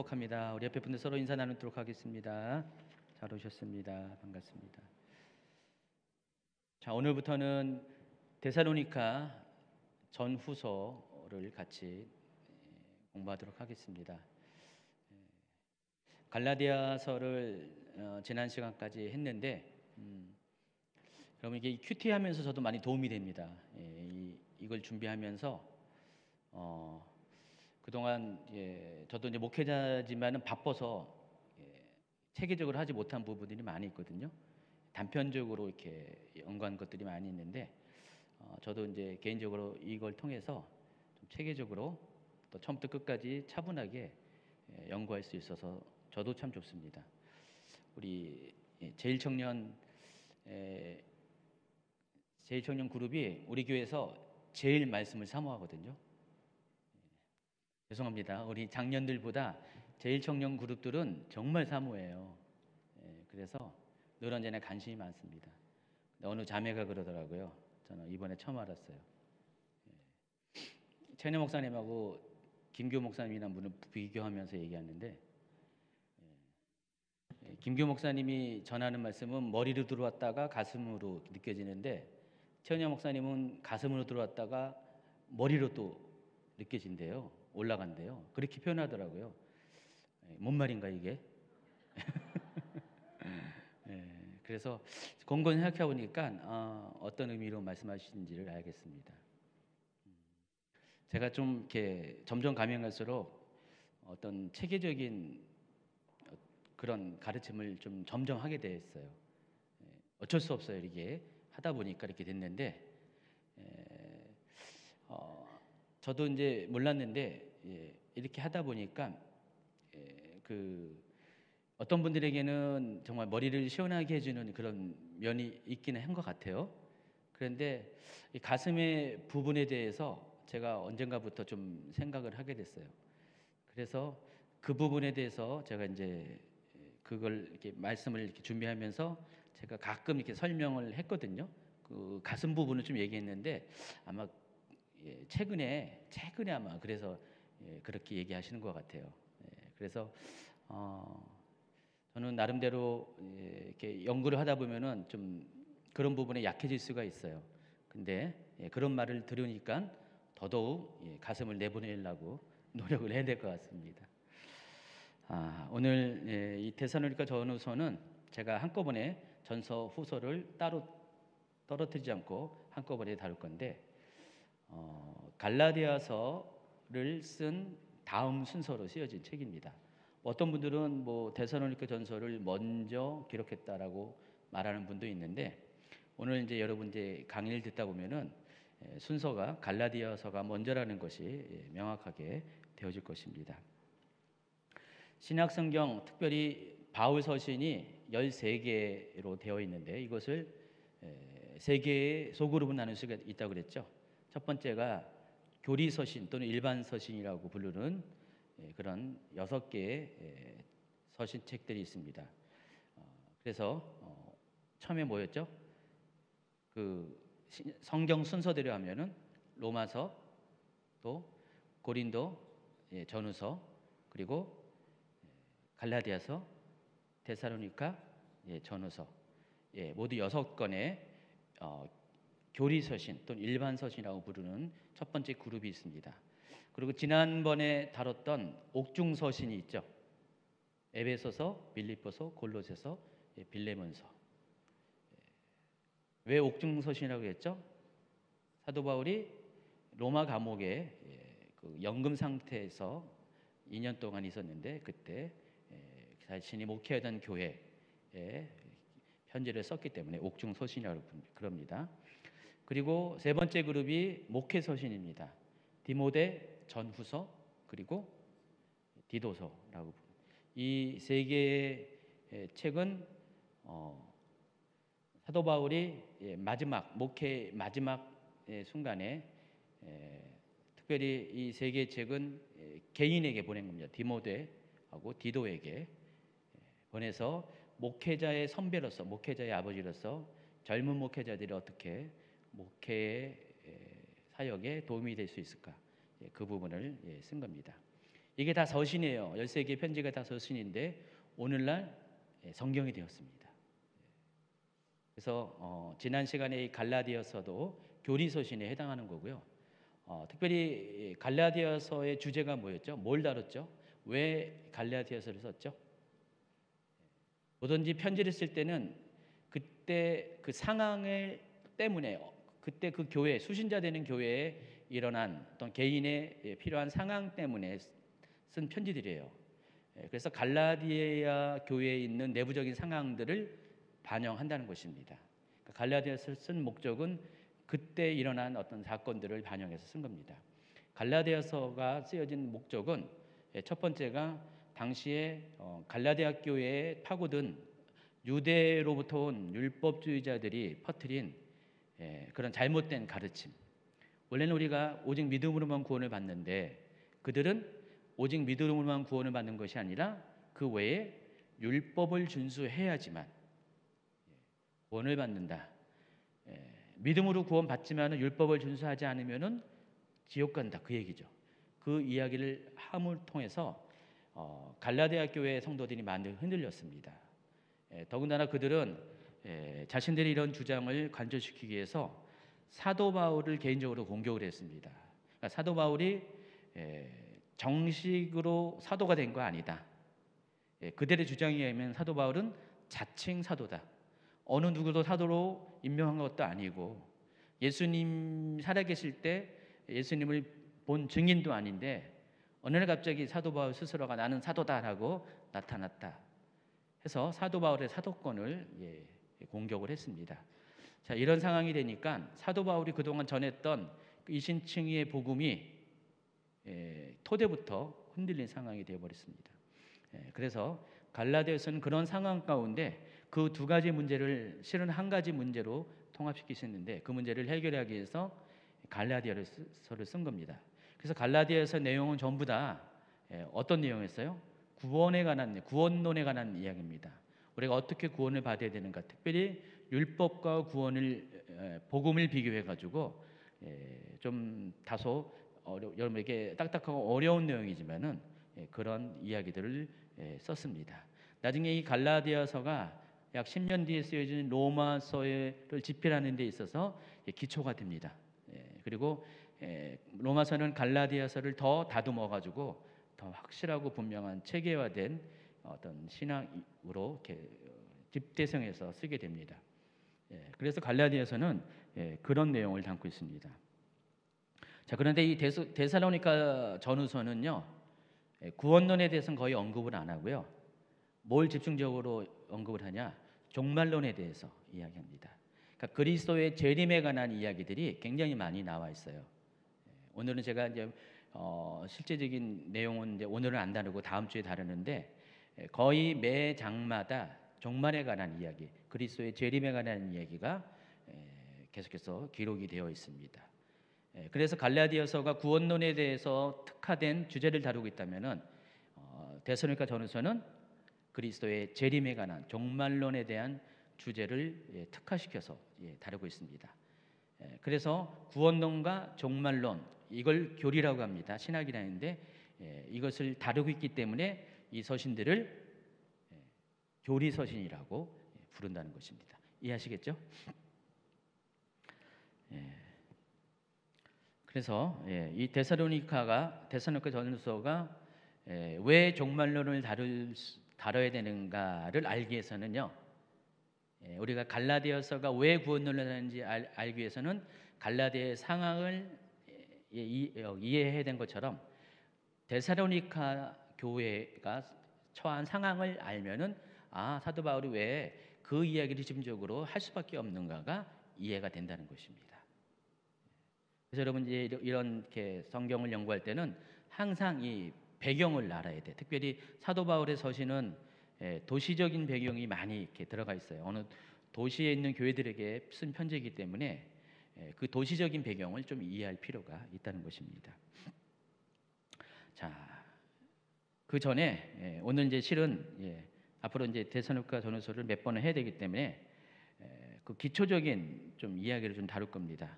축복합니다. 우리 옆에 분들 서로 인사 나누도록 하겠습니다. 잘 오셨습니다. 반갑습니다. 자, 오늘부터는 데살로니가 전후서를 같이 공부하도록 하겠습니다. 갈라디아서를 지난 시간까지 했는데 그러면 이게 큐티하면서 저도 많이 도움이 됩니다. 이걸 준비하면서 그동안 저도 이제 목회자지만은 바빠서 체계적으로 하지 못한 부분들이 많이 있거든요. 단편적으로 이렇게 연구한 것들이 많이 있는데 저도 이제 개인적으로 이걸 통해서 좀 체계적으로 또 처음부터 끝까지 차분하게 연구할 수 있어서 저도 참 좋습니다. 우리 제일청년 그룹이 우리 교회에서 제일 말씀을 사모하거든요. 죄송합니다. 우리 장년들보다 제일청년 그룹들은 정말 사모해요. 그래서 늘 언제나 관심이 많습니다. 어느 자매가 그러더라고요. 저는 이번에 처음 알았어요. 최은혜 목사님하고 김교 목사님이라는 분을 비교하면서 얘기하는데 김교 목사님이 전하는 말씀은 머리로 들어왔다가 가슴으로 느껴지는데 최은혜 목사님은 가슴으로 들어왔다가 머리로 또 느껴진대요. 올라간대요. 그렇게 표현하더라고요. 뭔 말인가 이게? 그래서 곰곰이 생각해 보니까 어떤 의미로 말씀하시는지를 알겠습니다. 제가 좀 이렇게 점점 가면 갈수록 어떤 체계적인 그런 가르침을 좀 점점 하게 됐어요. 어쩔 수 없어요. 이게 하다 보니까 이렇게 됐는데 저도 이제 몰랐는데 이렇게 하다 보니까 어떤 분들에게는 정말 머리를 시원하게 해주는 그런 면이 있기는 한 것 같아요. 그런데 이 가슴의 부분에 대해서 제가 언젠가부터 좀 생각을 하게 됐어요. 그래서 그 부분에 대해서 제가 이제 그걸 이렇게 말씀을 이렇게 준비하면서 제가 가끔 이렇게 설명을 했거든요. 그 가슴 부분을 좀 얘기했는데 아마 최근에 아마 그래서 그렇게 얘기하시는 것 같아요. 그래서 저는 나름대로 이렇게 연구를 하다 보면은 좀 그런 부분에 약해질 수가 있어요. 근데 그런 말을 들으니까 더더욱 가슴을 내보내려고 노력을 해야 될 것 같습니다. 오늘 이 데살로니가 전후서는 제가 한꺼번에 전서 후서를 따로 떨어뜨리지 않고 한꺼번에 다룰 건데 갈라디아서를 쓴 다음 순서로 쓰여진 책입니다. 어떤 분들은 뭐 데살로니가 전서를 먼저 기록했다라고 말하는 분도 있는데 오늘 이제 여러분 이제 강의를 듣다 보면은 순서가 갈라디아서가 먼저라는 것이 명확하게 되어질 것입니다. 신약 성경 특별히 바울 서신이 13개로 되어 있는데 이것을 3개의 소그룹으로 나눌 수가 있다고 그랬죠. 첫 번째가 교리 서신 또는 일반 서신이라고 부르는 그런 6개의 서신책들이 있습니다. 그래서 처음에 뭐였죠? 그 성경 순서대로 하면은 로마서, 또 고린도, 전후서, 그리고 갈라디아서, 데살로니가, 전후서, 모두 6권의 교리 서신 또는 일반 서신이라고 부르는 첫 번째 그룹이 있습니다. 그리고 지난번에 다뤘던 옥중 서신이 있죠. 에베소서, 빌립보서, 골로새서, 빌레몬서. 왜 옥중 서신이라고 했죠? 사도 바울이 로마 감옥에 그 연금 상태에서 2년 동안 있었는데 그때 자신이 목회하던 교회에 편지를 썼기 때문에 옥중 서신이라고 그럽니다. 그리고 세 번째 그룹이 목회 서신입니다. 디모데, 전후서, 그리고 디도서라고 부릅니다. 이 세 개의 책은 사도 바울이 목회 마지막 순간에 특별히 이 세 개의 책은 개인에게 보낸 겁니다. 디모데하고 디도에게 보내서 목회자의 선배로서, 목회자의 아버지로서 젊은 목회자들이 어떻게 목회의 사역에 도움이 될 수 있을까? 그 부분을 쓴 겁니다. 이게 다 서신이에요. 13개의 편지가 다 서신인데 오늘날 성경이 되었습니다. 그래서 지난 시간에 이 갈라디아서도 교리서신에 해당하는 거고요. 특별히 갈라디아서의 주제가 뭐였죠? 뭘 다뤘죠? 왜 갈라디아서를 썼죠? 뭐든지 편지를 쓸 때는 그때 그 상황을 때문에 그때 그 교회, 수신자 되는 교회에 일어난 어떤 개인의 필요한 상황 때문에 쓴 편지들이에요. 그래서 갈라디아 교회에 있는 내부적인 상황들을 반영한다는 것입니다. 갈라디아서를 쓴 목적은 그때 일어난 어떤 사건들을 반영해서 쓴 겁니다. 갈라디아서가 쓰여진 목적은 첫 번째가 당시에 갈라디아 교회에 파고든 유대로부터 온 율법주의자들이 퍼뜨린 그런 잘못된 가르침. 원래는 우리가 오직 믿음으로만 구원을 받는데 그들은 오직 믿음으로만 구원을 받는 것이 아니라 그 외에 율법을 준수해야지만 구원을 받는다. 믿음으로 구원 받지만 율법을 준수하지 않으면 지옥 간다. 그 얘기죠. 그 이야기를 함을 통해서 갈라디아 교회 성도들이 많이 흔들렸습니다. 더군다나 그들은 자신들의 이런 주장을 관철시키기 위해서 사도 바울을 개인적으로 공격을 했습니다. 그러니까 사도 바울이 정식으로 사도가 된 거 아니다. 그들의 주장에 의하면 사도 바울은 자칭 사도다. 어느 누구도 사도로 임명한 것도 아니고 예수님 살아계실 때 예수님을 본 증인도 아닌데 어느 날 갑자기 사도 바울 스스로가 나는 사도다라고 나타났다 해서 사도 바울의 사도권을 공격을 했습니다. 자, 이런 상황이 되니까 사도 바울이 그동안 전했던 이신칭의의 복음이 토대부터 흔들린 상황이 되어버렸습니다. 그래서 갈라디아서는 그런 상황 가운데 그 두 가지 문제를 실은 한 가지 문제로 통합시키셨는데 그 문제를 해결하기 위해서 갈라디아서를 쓴 겁니다. 그래서 갈라디아서 내용은 전부 다 어떤 내용이었어요? 구원론에 관한 이야기입니다. 우리가 어떻게 구원을 받아야 되는가, 특별히 율법과 구원을 복음을 비교해 가지고 좀 다소 여러분에게 딱딱하고 어려운 내용이지만은 그런 이야기들을 썼습니다. 나중에 이 갈라디아서가 약 10년 뒤에 쓰여진 로마서를 집필하는 데 있어서 기초가 됩니다. 그리고 로마서는 갈라디아서를 더 다듬어 가지고 더 확실하고 분명한 체계화된 어떤 신학으로 이렇게 집대성해서 쓰게 됩니다. 그래서 갈라디아서는 그런 내용을 담고 있습니다. 자, 그런데 이 데살로니가 전후서는요, 구원론에 대해서는 거의 언급을 안 하고요. 뭘 집중적으로 언급을 하냐? 종말론에 대해서 이야기합니다. 그러니까 그리스도의 재림에 관한 이야기들이 굉장히 많이 나와 있어요. 오늘은 제가 이제 실제적인 내용은 이제 오늘은 안 다루고 다음 주에 다루는데 거의 매 장마다 종말에 관한 이야기, 그리스도의 재림에 관한 이야기가 계속해서 기록이 되어 있습니다. 그래서 갈라디아서가 구원론에 대해서 특화된 주제를 다루고 있다면은 데살로니가 전후서는 그리스도의 재림에 관한 종말론에 대한 주제를 특화시켜서 다루고 있습니다. 그래서 구원론과 종말론 이걸 교리라고 합니다. 신학이라는데 이것을 다루고 있기 때문에 이 서신들을 교리 서신이라고 부른다는 것입니다. 이해하시겠죠? 그래서 이 데살로니가 전서가 왜 종말론을 다뤄야 되는가를 알기 위해서는요. 우리가 갈라디아서가 왜 구원론을 하는지 알기 위해서는 갈라디아의 상황을 이해해야 된 것처럼 데살로니가 교회가 처한 상황을 알면은 사도 바울이 왜 그 이야기를 집중적으로 할 수밖에 없는가가 이해가 된다는 것입니다. 그래서 여러분 이제 이렇게 성경을 연구할 때는 항상 이 배경을 알아야 돼. 특별히 사도 바울의 서신은 도시적인 배경이 많이 이렇게 들어가 있어요. 어느 도시에 있는 교회들에게 쓴 편지이기 때문에 그 도시적인 배경을 좀 이해할 필요가 있다는 것입니다. 자, 그 전에 오늘 이제 실은 앞으로 이제 데살로니가 전후서를 몇 번을 해야 되기 때문에 그 기초적인 좀 이야기를 좀 다룰 겁니다.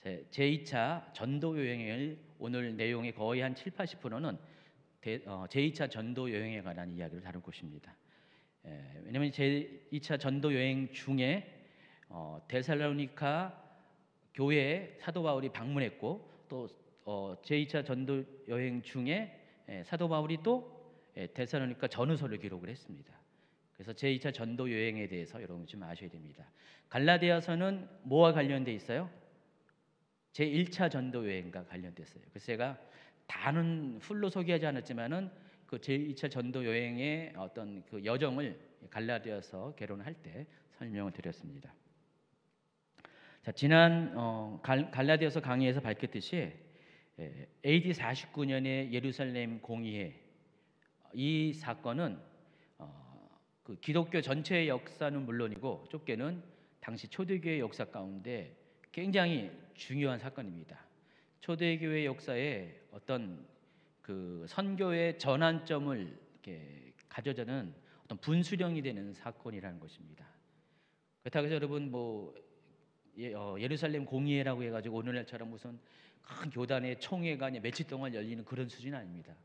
제2차 전도 여행을 오늘 내용의 거의 한 7, 80%는 제2차 전도 여행에 관한 이야기를 다룰 것입니다. 왜냐하면 제2차 전도 여행 중에 데살로니가 교회에 사도 바울이 방문했고, 또 제2차 전도 여행 중에 사도 바울이 또 데살로니가 전후서를 기록을 했습니다. 그래서 제2차 전도 여행에 대해서 여러분 좀 아셔야 됩니다. 갈라디아서는 뭐와 관련돼 있어요? 제1차 전도 여행과 관련됐어요. 그래서 제가 다는 풀로 소개하지 않았지만은 그 제2차 전도 여행의 어떤 그 여정을 갈라디아서 개론할 때 설명을 드렸습니다. 자, 지난 갈라디아서 강의에서 밝혔듯이 AD 49년의 예루살렘 공의회, 이 사건은 그 기독교 전체의 역사는 물론이고 좁게는 당시 초대교회 역사 가운데 굉장히 중요한 사건입니다. 초대교회 역사에 어떤 그 선교의 전환점을 이렇게 가져자는 어떤 분수령이 되는 사건이라는 것입니다. 그렇다고 해서 여러분 예루살렘 공의회라고 해가지고 오늘날처럼 무슨 큰 교단의 총회가 며칠 동안 열리는 그런 수준이 아닙니다.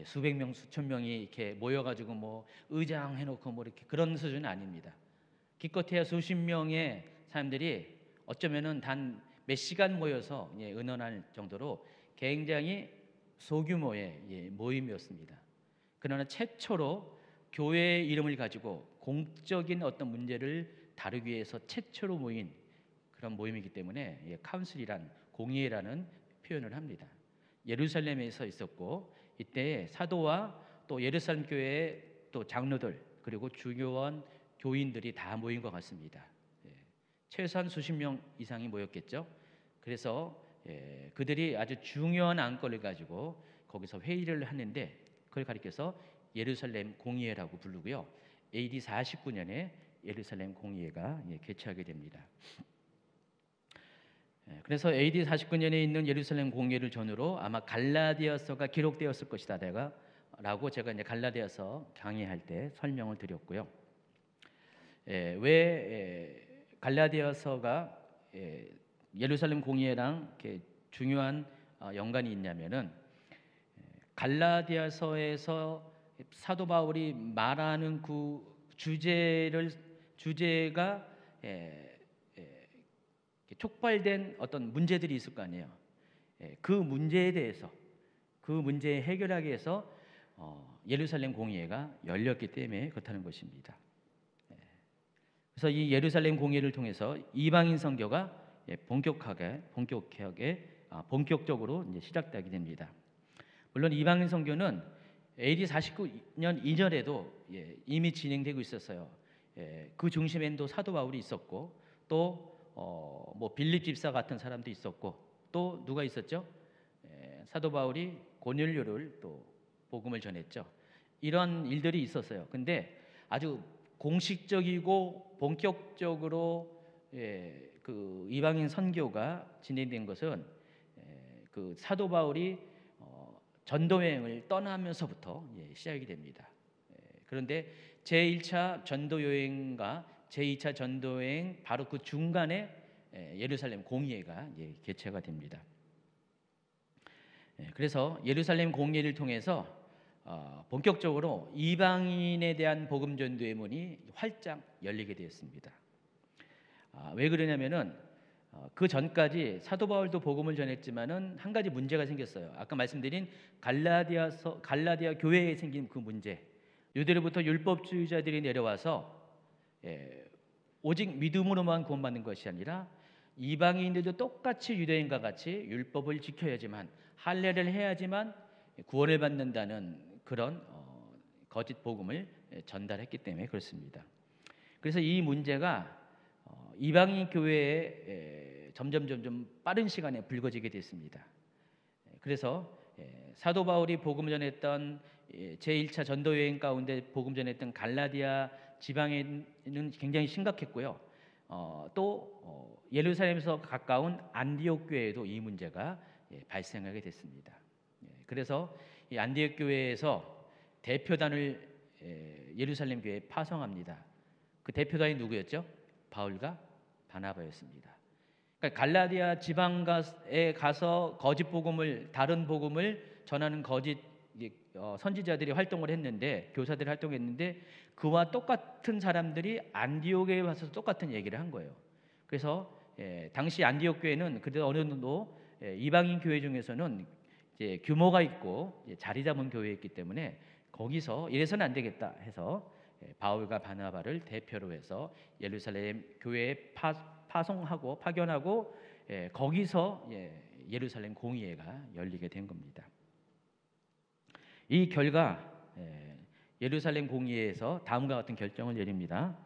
수백 명, 수천 명이 이렇게 모여가지고 뭐 의장 해놓고 뭐 이렇게 그런 수준은 아닙니다. 기껏해야 수십 명의 사람들이 어쩌면은 단 몇 시간 모여서 의논할 정도로 굉장히 소규모의 모임이었습니다. 그러나 최초로 교회의 이름을 가지고 공적인 어떤 문제를 다루기 위해서 최초로 모인 그런 모임이기 때문에 카운슬이란 공의회라는 표현을 합니다. 예루살렘에서 있었고, 이때 사도와 또 예루살렘 교회의 또 장로들 그리고 주교원 교인들이 다 모인 것 같습니다. 최소한 수십 명 이상이 모였겠죠. 그래서 그들이 아주 중요한 안건을 가지고 거기서 회의를 하는데, 그걸 가리켜서 예루살렘 공의회라고 부르고요. AD 49년에 예루살렘 공의회가 개최하게 됩니다. 그래서 AD 49년에 있는 예루살렘 공의회를 전후로 아마 갈라디아서가 기록되었을 것이다 라고 제가 이제 갈라디아서 강의할 때 설명을 드렸고요. 왜 갈라디아서가 예루살렘 공의회랑 이렇게 중요한 연관이 있냐면은, 갈라디아서에서 사도 바울이 말하는 그 주제가 촉발된 어떤 문제들이 있을 거 아니에요. 그 문제에 대해서, 그 문제 해결하기 위해서 예루살렘 공의회가 열렸기 때문에 그렇다는 것입니다. 그래서 이 예루살렘 공의회를 통해서 이방인 선교가 본격적으로 이제 시작되게 됩니다. 물론 이방인 선교는 AD 49년 이전에도 이미 진행되고 있었어요. 그 중심에는 또 사도 바울이 있었고, 또 빌립 집사 같은 사람도 있었고, 또 누가 있었죠? 사도 바울이 고넬료를 또 복음을 전했죠. 이런 일들이 있었어요. 근데 아주 공식적이고 본격적으로 그 이방인 선교가 진행된 것은 그 사도 바울이 전도 여행을 떠나면서부터 시작이 됩니다. 그런데 제1차 전도 여행과 제2차 전도 여행 바로 그 중간에 예루살렘 공의회가 개최가 됩니다. 그래서 예루살렘 공의회를 통해서 본격적으로 이방인에 대한 복음 전도의 문이 활짝 열리게 되었습니다. 왜 그러냐면은 그 전까지 사도 바울도 복음을 전했지만은 한 가지 문제가 생겼어요. 아까 말씀드린 갈라디아 교회에 생긴 그 문제. 유대로부터 율법주의자들이 내려와서 오직 믿음으로만 구원받는 것이 아니라 이방인들도 똑같이 유대인과 같이 율법을 지켜야지만, 할례를 해야지만 구원을 받는다는 그런 거짓 복음을 전달했기 때문에 그렇습니다. 그래서 이 문제가 이방인 교회에 점점 빠른 시간에 불거지게 됐습니다. 그래서 사도 바울이 복음 전했던 제1차 전도 여행 가운데 복음 전했던 갈라디아 지방에는 굉장히 심각했고요. 또 예루살렘에서 가까운 안디옥 교회에도 이 문제가 발생하게 됐습니다. 그래서 이 안디옥 교회에서 대표단을 예루살렘 교회에 파송합니다. 그 대표단이 누구였죠? 바울과 바나바였습니다. 그러니까 갈라디아 지방에 가서 거짓 복음을, 다른 복음을 전하는 거짓 선지자들이 활동을 했는데, 교사들이 활동했는데, 그와 똑같은 사람들이 안디옥에 와서 똑같은 얘기를 한 거예요. 그래서 당시 안디옥 교회는 그래도 어느 정도 이방인 교회 중에서는 이제 규모가 있고 자리 잡은 교회였기 때문에 거기서 이래서는 안 되겠다 해서 바울과 바나바를 대표로 해서 예루살렘 교회에 파송하고 파견하고 거기서 예루살렘 공의회가 열리게 된 겁니다. 이 결과 예루살렘 공의회에서 다음과 같은 결정을 내립니다.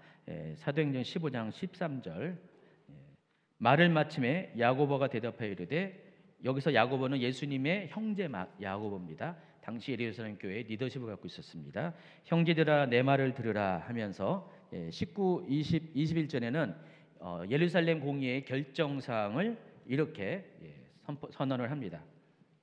사도행전 15장 13절, 말을 마침에 야고보가 대답하여 이르되, 여기서 야고보는 예수님의 형제 야고보입니다. 당시 예루살렘 교회의 리더십을 갖고 있었습니다. 형제들아 내 말을 들으라 하면서 19, 20, 21절에는 예루살렘 공의회의 결정사항을 이렇게 선언을 합니다.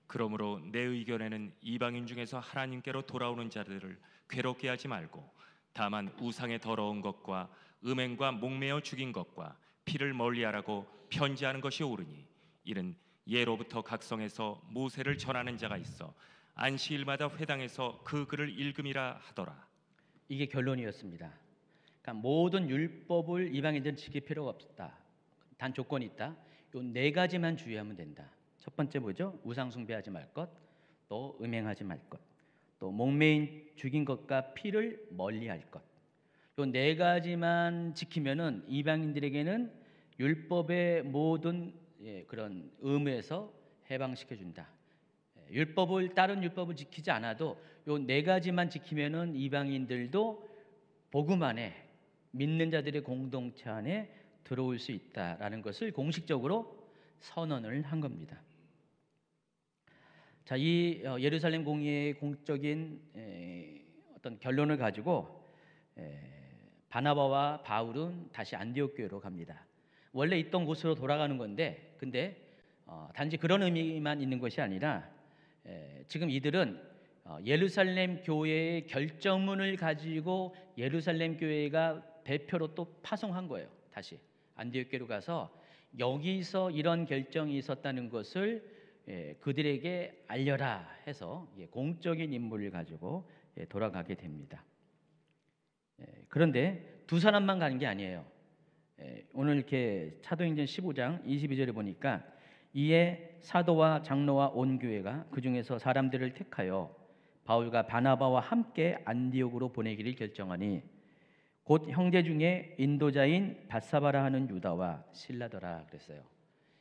그러므로 내 의견에는 이방인 중에서 하나님께로 돌아오는 자들을 괴롭게 하지 말고, 다만 우상의 더러운 것과 음행과 목매어 죽인 것과 피를 멀리하라고 편지하는 것이 옳으니, 이는 예로부터 각성에서 모세를 전하는 자가 있어 안식일마다 회당에서 그 글을 읽음이라 하더라. 이게 결론이었습니다. 그러니까 모든 율법을 이방인들은 지킬 필요가 없다. 단 조건이 있다. 요 네 가지만 주의하면 된다. 첫 번째 뭐죠? 우상 숭배하지 말 것, 또 음행하지 말 것, 또 목매인 죽인 것과 피를 멀리할 것. 요 네 가지만 지키면은 이방인들에게는 율법의 모든 그런 의무에서 해방시켜 준다. 다른 율법을 지키지 않아도 요 네 가지만 지키면은 이방인들도 복음 안에, 믿는 자들의 공동체 안에 들어올 수 있다라는 것을 공식적으로 선언을 한 겁니다. 자, 이 예루살렘 공의회의 공적인 어떤 결론을 가지고 바나바와 바울은 다시 안디옥 교회로 갑니다. 원래 있던 곳으로 돌아가는 건데, 근데 단지 그런 의미만 있는 것이 아니라 지금 이들은 예루살렘 교회의 결정문을 가지고 예루살렘 교회가 대표로 또 파송한 거예요. 다시 안디옥 교회로 가서 여기서 이런 결정이 있었다는 것을 그들에게 알려라 해서 공적인 임무를 가지고 돌아가게 됩니다. 그런데 두 사람만 가는 게 아니에요. 오늘 이렇게 사도행전 15장 22절에 보니까, 이에 사도와 장로와 온 교회가 그 중에서 사람들을 택하여 바울과 바나바와 함께 안디옥으로 보내기를 결정하니, 곧 형제 중에 인도자인 바사바라 하는 유다와 실라더라 그랬어요.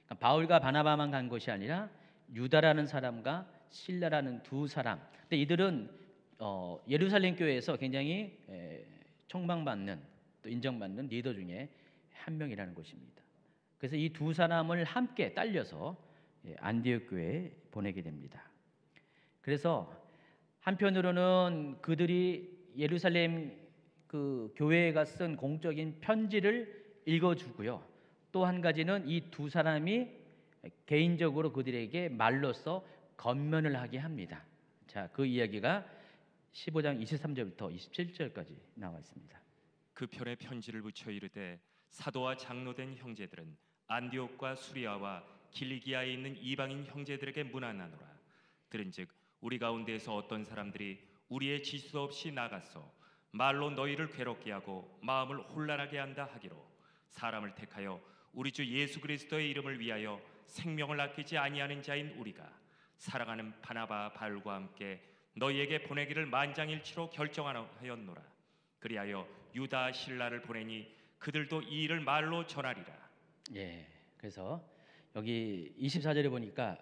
그러니까 바울과 바나바만 간 것이 아니라 유다라는 사람과 실라라는 두 사람. 근데 이들은 예루살렘 교회에서 굉장히 총망받는, 또 인정받는 리더 중에 한 명이라는 것입니다. 그래서 이 두 사람을 함께 딸려서 안디옥 교회에 보내게 됩니다. 그래서 한편으로는 그들이 예루살렘 그 교회가 쓴 공적인 편지를 읽어주고요. 또 한 가지는 이 두 사람이 개인적으로 그들에게 말로써 건면을 하게 합니다. 자, 그 이야기가 15장 23절부터 27절까지 나와 있습니다. 그 편에 편지를 붙여 이르되, 사도와 장로된 형제들은 안디옥과 수리아와 길리기아에 있는 이방인 형제들에게 문안하노라. 들은즉 우리 가운데에서 어떤 사람들이 우리의 지시도 없이 나가서 말로 너희를 괴롭게 하고 마음을 혼란하게 한다 하기로, 사람을 택하여 우리 주 예수 그리스도의 이름을 위하여 생명을 아끼지 아니하는 자인 우리가 사랑하는 바나바 바울과 함께 너희에게 보내기를 만장일치로 결정하였노라. 그리하여 유다 실라를 보내니 그들도 이 일을 말로 전하리라. 그래서 여기 24절에 보니까,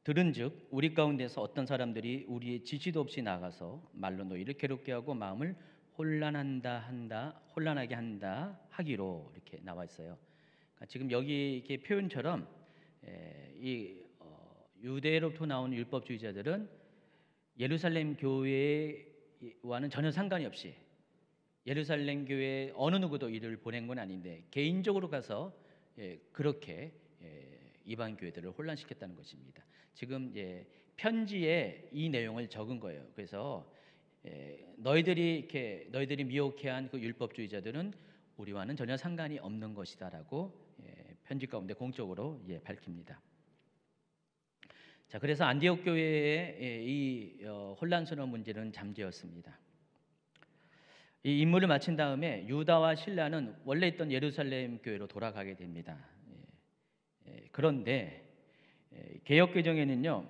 들은즉 우리 가운데서 어떤 사람들이 우리의 지시도 없이 나가서 말로 너희를 괴롭게 하고 마음을 혼란하게 한다 하기로 이렇게 나와 있어요. 그러니까 지금 여기 이렇게 표현처럼 유대로부터 나온 율법주의자들은 예루살렘 교회와는 전혀 상관이 없이, 예루살렘 교회 어느 누구도 이를 보낸 건 아닌데 개인적으로 가서 그렇게 이방 교회들을 혼란시켰다는 것입니다. 지금 편지에 이 내용을 적은 거예요. 그래서 너희들이 미혹해한 그 율법주의자들은 우리와는 전혀 상관이 없는 것이다라고 편지 가운데 공적으로 밝힙니다. 자, 그래서 안디옥 교회의 이 혼란스러운 문제는 잠재웠습니다. 이 임무를 마친 다음에 유다와 실라는 원래 있던 예루살렘 교회로 돌아가게 됩니다. 그런데 개역 개정에는요,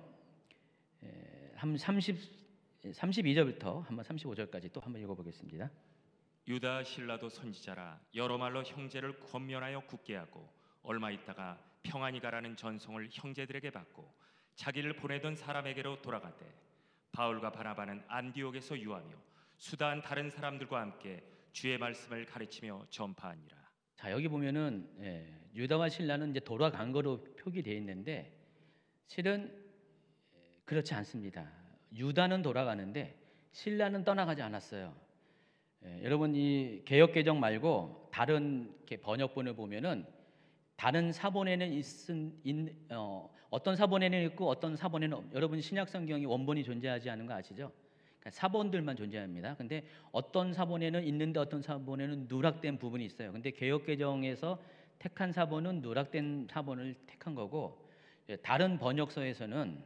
한 32절부터 한번 35절까지 또 한번 읽어보겠습니다. 유다 실라도 선지자라 여러 말로 형제를 권면하여 굳게 하고 얼마 있다가 평안히 가라는 전송을 형제들에게 받고 자기를 보내던 사람에게로 돌아가되 바울과 바나바는 안디옥에서 유하며 수다한 다른 사람들과 함께 주의 말씀을 가르치며 전파하니라. 자, 여기 보면은 유다와 실라는 이제 돌아간 거로 표기되어 있는데 실은 그렇지 않습니다. 유다는 돌아가는데 실라는 떠나가지 않았어요. 여러분, 이 개역 개정 말고 다른 이렇게 번역본을 보면은 다른 사본에는 어떤 사본에는 있고 어떤 사본에는 여러분 신약 성경이 원본이 존재하지 않은 거 아시죠? 그러니까 사본들만 존재합니다. 근데 어떤 사본에는 있는데 어떤 사본에는 누락된 부분이 있어요. 근데 개역 개정에서 택한 사본은 누락된 사본을 택한 거고, 다른 번역서에서는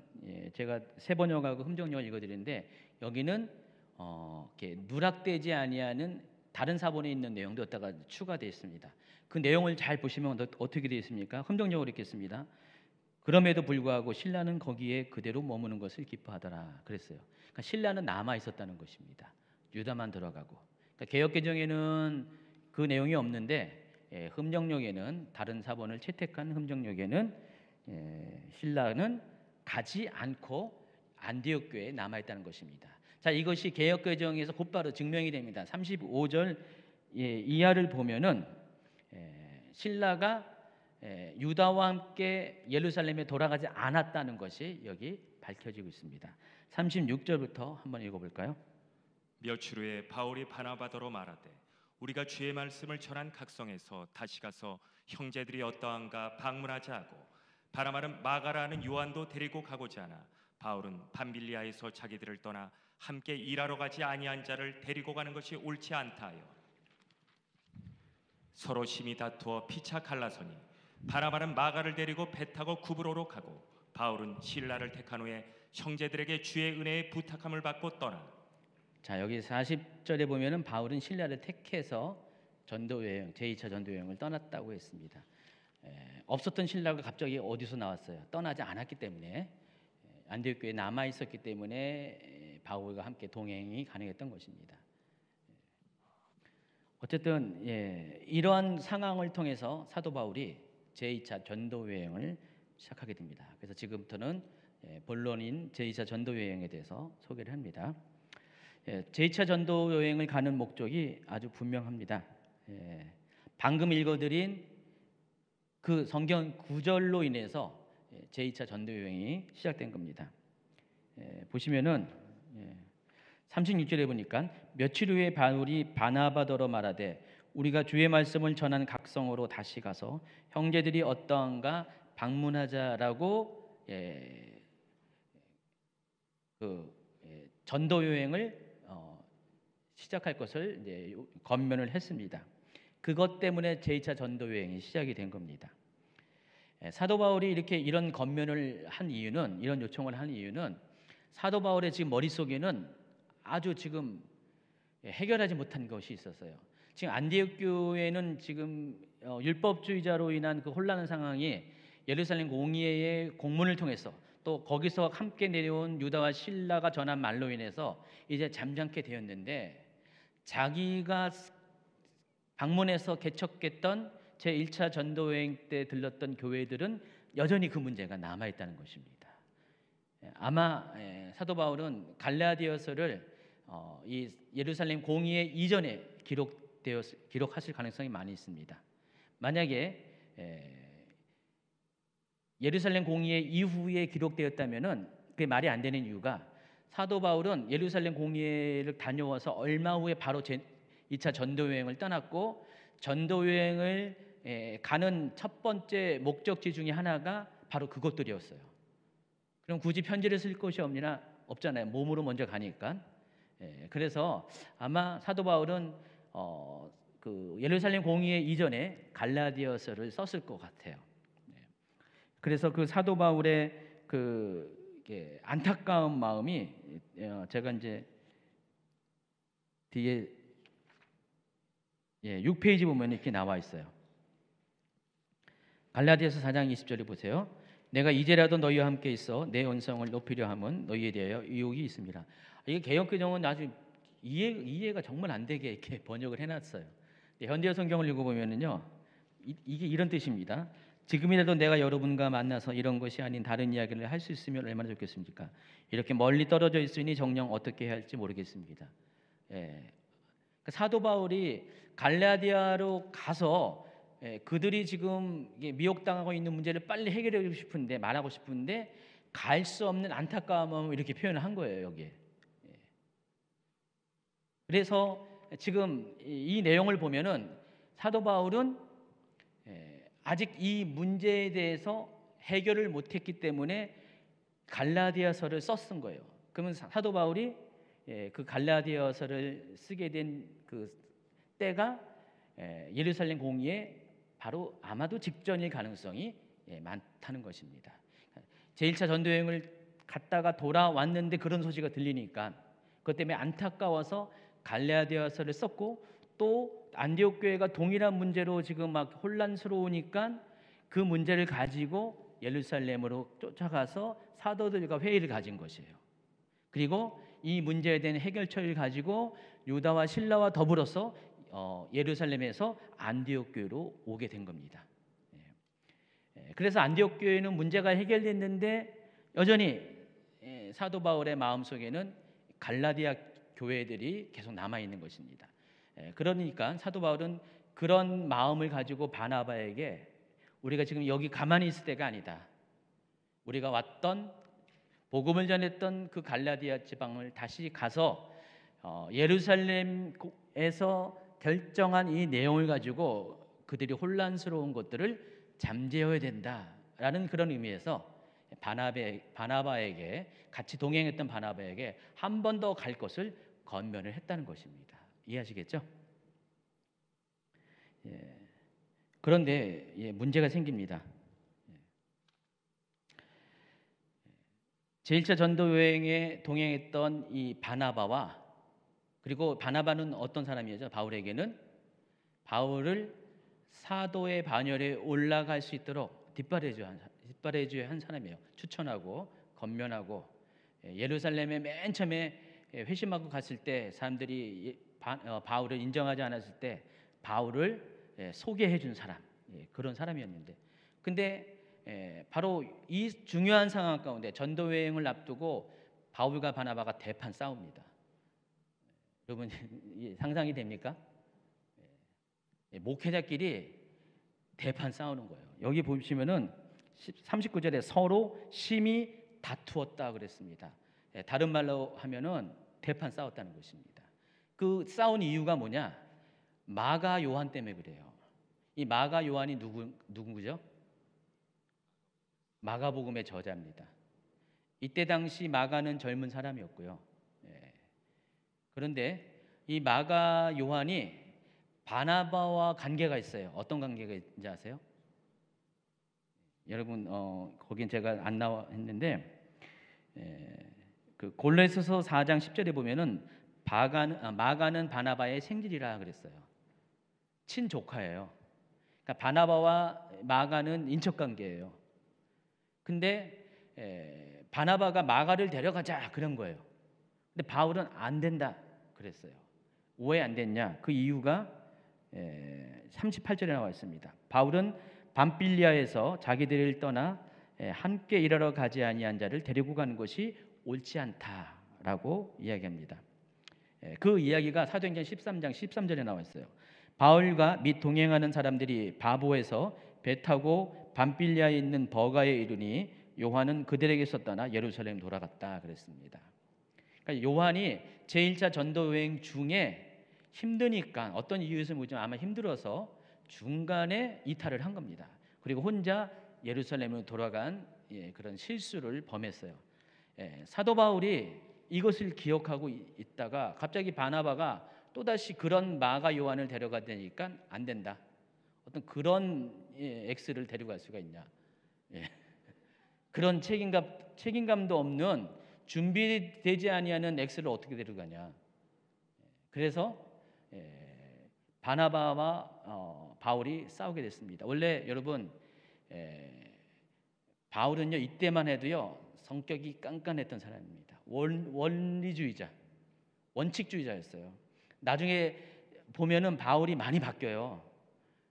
제가 새 번역하고 흠정역을 읽어드리는데 여기는 이렇게 누락되지 아니하는 다른 사본에 있는 내용도 여기다가 추가되어 있습니다. 그 내용을 잘 보시면 어떻게 되어 있습니까? 흠정역으로 읽겠습니다. 그럼에도 불구하고 신라는 거기에 그대로 머무는 것을 기뻐하더라 그랬어요. 그러니까 신라는 남아 있었다는 것입니다. 유다만 들어가고. 그러니까 개역 개정에는 그 내용이 없는데 흠정역에는 다른 사본을 채택한 흠정역에는 신라는 가지 않고 안디옥 교회에 남아 있다는 것입니다. 자, 이것이 개역 개정에서 곧바로 증명이 됩니다. 35절 이하를 보면은 신라가 유다와 함께 예루살렘에 돌아가지 않았다는 것이 여기 밝혀지고 있습니다. 36절부터 한번 읽어볼까요? 며칠 후에 바울이 바나바더로 말하되 우리가 주의 말씀을 전한 각성에서 다시 가서 형제들이 어떠한가 방문하자 하고 바나바는 마가라는 요한도 데리고 가고자 하나 바울은 밤빌리아에서 자기들을 떠나 함께 일하러 가지 아니한 자를 데리고 가는 것이 옳지 않다 하여 서로 심히 다투어 피차 갈라서니 바나바는 마가를 데리고 배 타고 구브로로 가고 바울은 실라를 택한 후에 형제들에게 주의 은혜에 부탁함을 받고 떠나. 자, 여기 40절에 보면은 바울은 신라를 택해서 전도여행, 제2차 전도여행을 떠났다고 했습니다. 없었던 신라가 갑자기 어디서 나왔어요? 떠나지 않았기 때문에, 안디옥 교회에 남아 있었기 때문에 바울과 함께 동행이 가능했던 것입니다. 어쨌든 이러한 상황을 통해서 사도 바울이 제2차 전도여행을 시작하게 됩니다. 그래서 지금부터는 본론인 제2차 전도여행에 대해서 소개를 합니다. 제2차 전도여행을 가는 목적이 아주 분명합니다. 방금 읽어드린 그 성경 구절로 인해서 제2차 전도여행이 시작된 겁니다. 보시면은 36절에 보니까 며칠 후에 바울이 바나바더러 말하되 우리가 주의 말씀을 전한 각성으로 다시 가서 형제들이 어떠한가 방문하자라고 전도 여행을 시작할 것을 이제 권면을 했습니다. 그것 때문에 제2차 전도 여행이 시작이 된 겁니다. 사도 바울이 이렇게 이런 권면을 한 이유는, 이런 요청을 한 이유는 사도 바울의 지금 머릿속에는 아주 지금 해결하지 못한 것이 있었어요. 지금 안디옥 교회는 지금 율법주의자로 인한 그 혼란한 상황이 예루살렘 공의회의 공문을 통해서 또 거기서 함께 내려온 유다와 실라가 전한 말로 인해서 이제 잠잠케 되었는데, 자기가 방문해서 개척했던 제1차 전도여행 때 들렀던 교회들은 여전히 그 문제가 남아있다는 것입니다. 아마 사도 바울은 갈라디아서를 이 예루살렘 공의회 이전에 기록하실 가능성이 많이 있습니다. 만약에 예루살렘 공의회 이후에 기록되었다면은 그게 말이 안 되는 이유가, 사도 바울은 예루살렘 공의회를 다녀와서 얼마 후에 바로 제2차 전도여행을 떠났고, 전도여행을 가는 첫 번째 목적지 중에 하나가 바로 그것들이었어요. 그럼 굳이 편지를 쓸 것이 없잖아요. 몸으로 먼저 가니까. 그래서 아마 사도 바울은 그 예루살렘 공의회 이전에 갈라디아서를 썼을 것 같아요. 그래서 그 사도 바울의 그 안타까운 마음이 제가 이제 뒤에 6페이지 보면 이렇게 나와 있어요. 갈라디아서 4장 20절을 보세요. 내가 이제라도 너희와 함께 있어 내 언성을 높이려 함은 너희에 대하여 유혹이 있습니다. 이게 개역개정은 아주 이해가 정말 안 되게 이렇게 번역을 해놨어요. 현대어 성경을 읽어보면은요, 이게 이런 뜻입니다. 지금이라도 내가 여러분과 만나서 이런 것이 아닌 다른 이야기를 할 수 있으면 얼마나 좋겠습니까? 이렇게 멀리 떨어져 있으니 정녕 어떻게 해야 할지 모르겠습니다. 사도 바울이 갈라디아로 가서 그들이 지금 미혹당하고 있는 문제를 빨리 해결하고 싶은데, 말하고 싶은데 갈 수 없는 안타까움을 이렇게 표현을 한 거예요, 여기에. 그래서 지금 이 내용을 보면은 사도 바울은 아직 이 문제에 대해서 해결을 못했기 때문에 갈라디아서를 썼은 거예요. 그러면 사도 바울이 그 갈라디아서를 쓰게 된 그 때가 예루살렘 공의에 바로 아마도 직전일 가능성이 많다는 것입니다. 제1차 전도여행을 갔다가 돌아왔는데 그런 소식이 들리니까 그것 때문에 안타까워서 갈라디아서를 썼고, 또 안디옥 교회가 동일한 문제로 지금 막 혼란스러우니까 그 문제를 가지고 예루살렘으로 쫓아가서 사도들과 회의를 가진 것이에요. 그리고 이 문제에 대한 해결처를 가지고 유다와 실라와 더불어서 예루살렘에서 안디옥 교회로 오게 된 겁니다. 그래서 안디옥 교회는 문제가 해결됐는데 여전히 사도 바울의 마음속에는 갈라디아 교회들이 계속 남아 있는 것입니다. 그러니까 사도 바울은 그런 마음을 가지고 바나바에게 우리가 지금 여기 가만히 있을 때가 아니다. 우리가 왔던 복음을 전했던 그 갈라디아 지방을 다시 가서 예루살렘에서 결정한 이 내용을 가지고 그들이 혼란스러운 것들을 잠재워야 된다라는 그런 의미에서 바나바에게, 같이 동행했던 바나바에게 한 번 더 갈 것을 권면을 했다는 것입니다. 이해하시겠죠? 그런데 문제가 생깁니다. 제1차 전도 여행에 동행했던 이 바나바와, 그리고 바나바는 어떤 사람이었죠? 바울에게는 바울을 사도의 반열에 올라갈 수 있도록 뒷바라지한 사람이에요. 추천하고 권면하고, 예루살렘에 맨 처음에 회심하고 갔을 때 사람들이 바울을 인정하지 않았을 때 바울을 소개해 준 사람, 그런 사람이었는데, 근데 바로 이 중요한 상황 가운데 전도 여행을 앞두고 바울과 바나바가 대판 싸웁니다. 여러분 상상이 됩니까? 목회자끼리 대판 싸우는 거예요. 여기 보시면은 39절에 서로 심히 다투었다 그랬습니다. 다른 말로 하면은 대판 싸웠다는 것입니다. 그 싸운 이유가 뭐냐? 마가 요한 때문에 그래요. 이 마가 요한이 누구죠? 마가복음의 저자입니다. 이때 당시 마가는 젊은 사람이었고요. 그런데 이 마가 요한이 바나바와 관계가 있어요. 어떤 관계가 있는지 아세요? 여러분 거긴 제가 안 나와 했는데 그 골로새서 4장 10절에 보면은 마가는 바나바의 생질이라 그랬어요. 친조카예요. 그러니까 바나바와 마가는 인척 관계예요. 근데 바나바가 마가를 데려가자 그런 거예요. 근데 바울은 안 된다 그랬어요. 왜 안 됐냐? 그 이유가 38절에 나와 있습니다. 바울은 밤빌리아에서 자기들을 떠나 함께 일하러 가지 아니한 자를 데리고 가는 것이 옳지 않다라고 이야기합니다. 그 이야기가 사도행전 13장 13절에 나와 있어요. 바울과 및 동행하는 사람들이 바보에서 배 타고 밤빌리아에 있는 버가에 이르니 요한은 그들에게서 떠나 예루살렘 돌아갔다 그랬습니다. 그러니까 요한이 제1차 전도 여행 중에 힘드니까, 어떤 이유에서 뭐죠? 아마 힘들어서 중간에 이탈을 한 겁니다. 그리고 혼자 예루살렘으로 돌아간 그런 실수를 범했어요. 사도 바울이 이것을 기억하고 있다가 갑자기 바나바가 또다시 그런 마가 요한을 데려가다니까 안 된다. 어떤 그런 X를 데려갈 수가 있냐? 그런 책임감도 없는 준비되지 아니하는 엑스를 어떻게 데려가냐. 그래서 바나바와 바울이 싸우게 됐습니다. 원래 여러분 바울은요 이때만 해도요 성격이 깐깐했던 사람입니다. 원리주의자, 원칙주의자였어요. 나중에 보면은 바울이 많이 바뀌어요.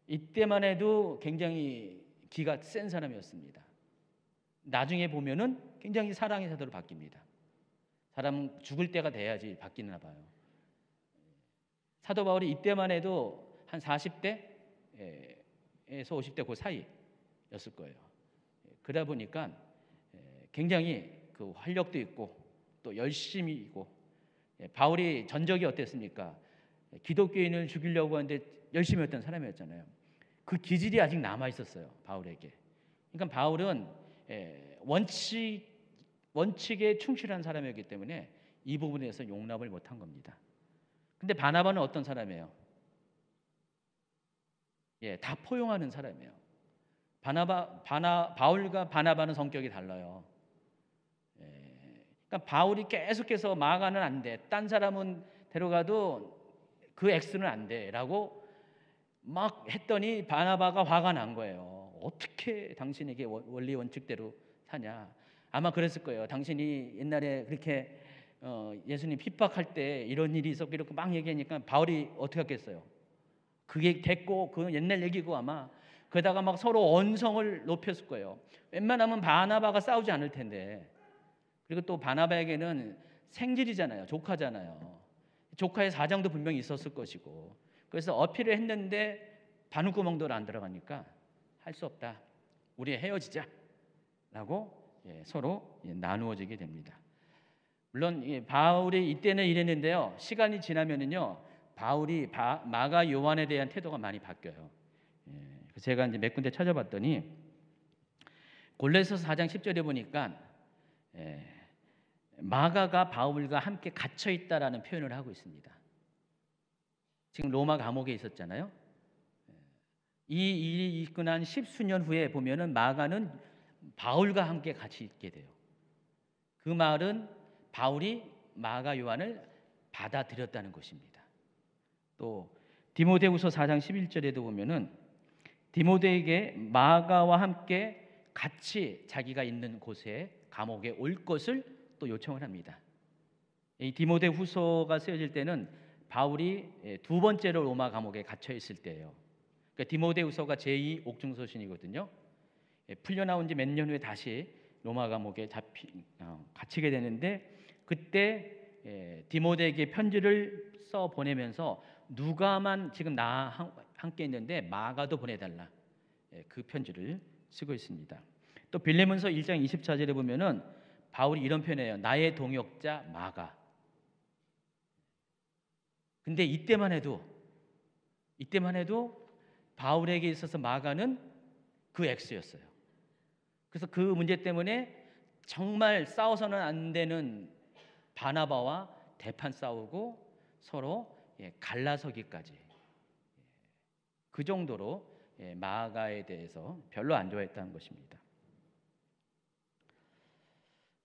이때만 해도 굉장히 기가 센 사람이었습니다. 나중에 보면은 굉장히 사랑의 사도로 바뀝니다. 사람은 죽을 때가 돼야지 바뀌나 봐요. 사도 바울이 이때만 해도 한 40대에서 50대 그 사이였을 거예요. 그러다 보니까 굉장히 그 활력도 있고 또 열심히 있고, 바울이 전적이 어땠습니까? 기독교인을 죽이려고 하는데 열심히 했던 사람이었잖아요. 그 기질이 아직 남아 있었어요, 바울에게. 그러니까 바울은 원칙에 충실한 사람이었기 때문에 이 부분에서 용납을 못한 겁니다. 근데 바나바는 어떤 사람이에요? 다 포용하는 사람이에요. 바울과 바나바는 성격이 달라요. 그러니까 바울이 계속해서 마가는 안 돼, 딴 사람은 데려가도 그 X는 안 돼라고 막 했더니 바나바가 화가 난 거예요. 어떻게 당신에게 원리 원칙대로 사냐. 아마 그랬을 거예요. 당신이 옛날에 그렇게 예수님 핍박할 때 이런 일이 있었고 이렇게 막 얘기하니까 바울이 어떻게 했겠어요? 그게 됐고 그 옛날 얘기고 아마 그러다가 막 서로 언성을 높였을 거예요. 웬만하면 바나바가 싸우지 않을 텐데. 그리고 또 바나바에게는 생질이잖아요. 조카잖아요. 조카의 사정도 분명히 있었을 것이고, 그래서 어필을 했는데 바늘구멍도 안 들어가니까 할 수 없다, 우리 헤어지자 라고 서로 나누어지게 됩니다. 물론 바울이 이때는 이랬는데요, 시간이 지나면은요 바울이 마가 요한에 대한 태도가 많이 바뀌어요. 제가 이제 몇 군데 찾아봤더니 골로새서 4장 10절에 보니까 마가가 바울과 함께 갇혀 있다라는 표현을 하고 있습니다. 지금 로마 감옥에 있었잖아요. 이 일이 있고 난 십수년 후에 보면은 마가는 바울과 함께 같이 있게 돼요. 그 말은 바울이 마가 요한을 받아들였다는 것입니다. 또 디모데후서 4장 11절에도 보면은 디모데에게 마가와 함께 같이 자기가 있는 곳에 감옥에 올 것을 또 요청을 합니다. 이 디모데후서가 쓰여질 때는 바울이 두 번째로 로마 감옥에 갇혀 있을 때예요. 그러니까 디모데후서가 제2 옥중서신이거든요. 풀려 나온 지 몇 년 후에 다시 로마 감옥에 갇히게 되는데, 그때 디모데에게 편지를 써 보내면서 누가만 지금 나 함께 있는데 마가도 보내달라, 그 편지를 쓰고 있습니다. 또 빌레몬서 1장 24절에 보면은 바울이 이런 표현이에요. 나의 동역자 마가. 근데 이때만 해도 바울에게 있어서 마가는 그 X였어요. 그래서 그 문제 때문에 정말 싸워서는 안 되는 바나바와 대판 싸우고 서로 갈라서기까지, 그 정도로 마가에 대해서 별로 안 좋아했다는 것입니다.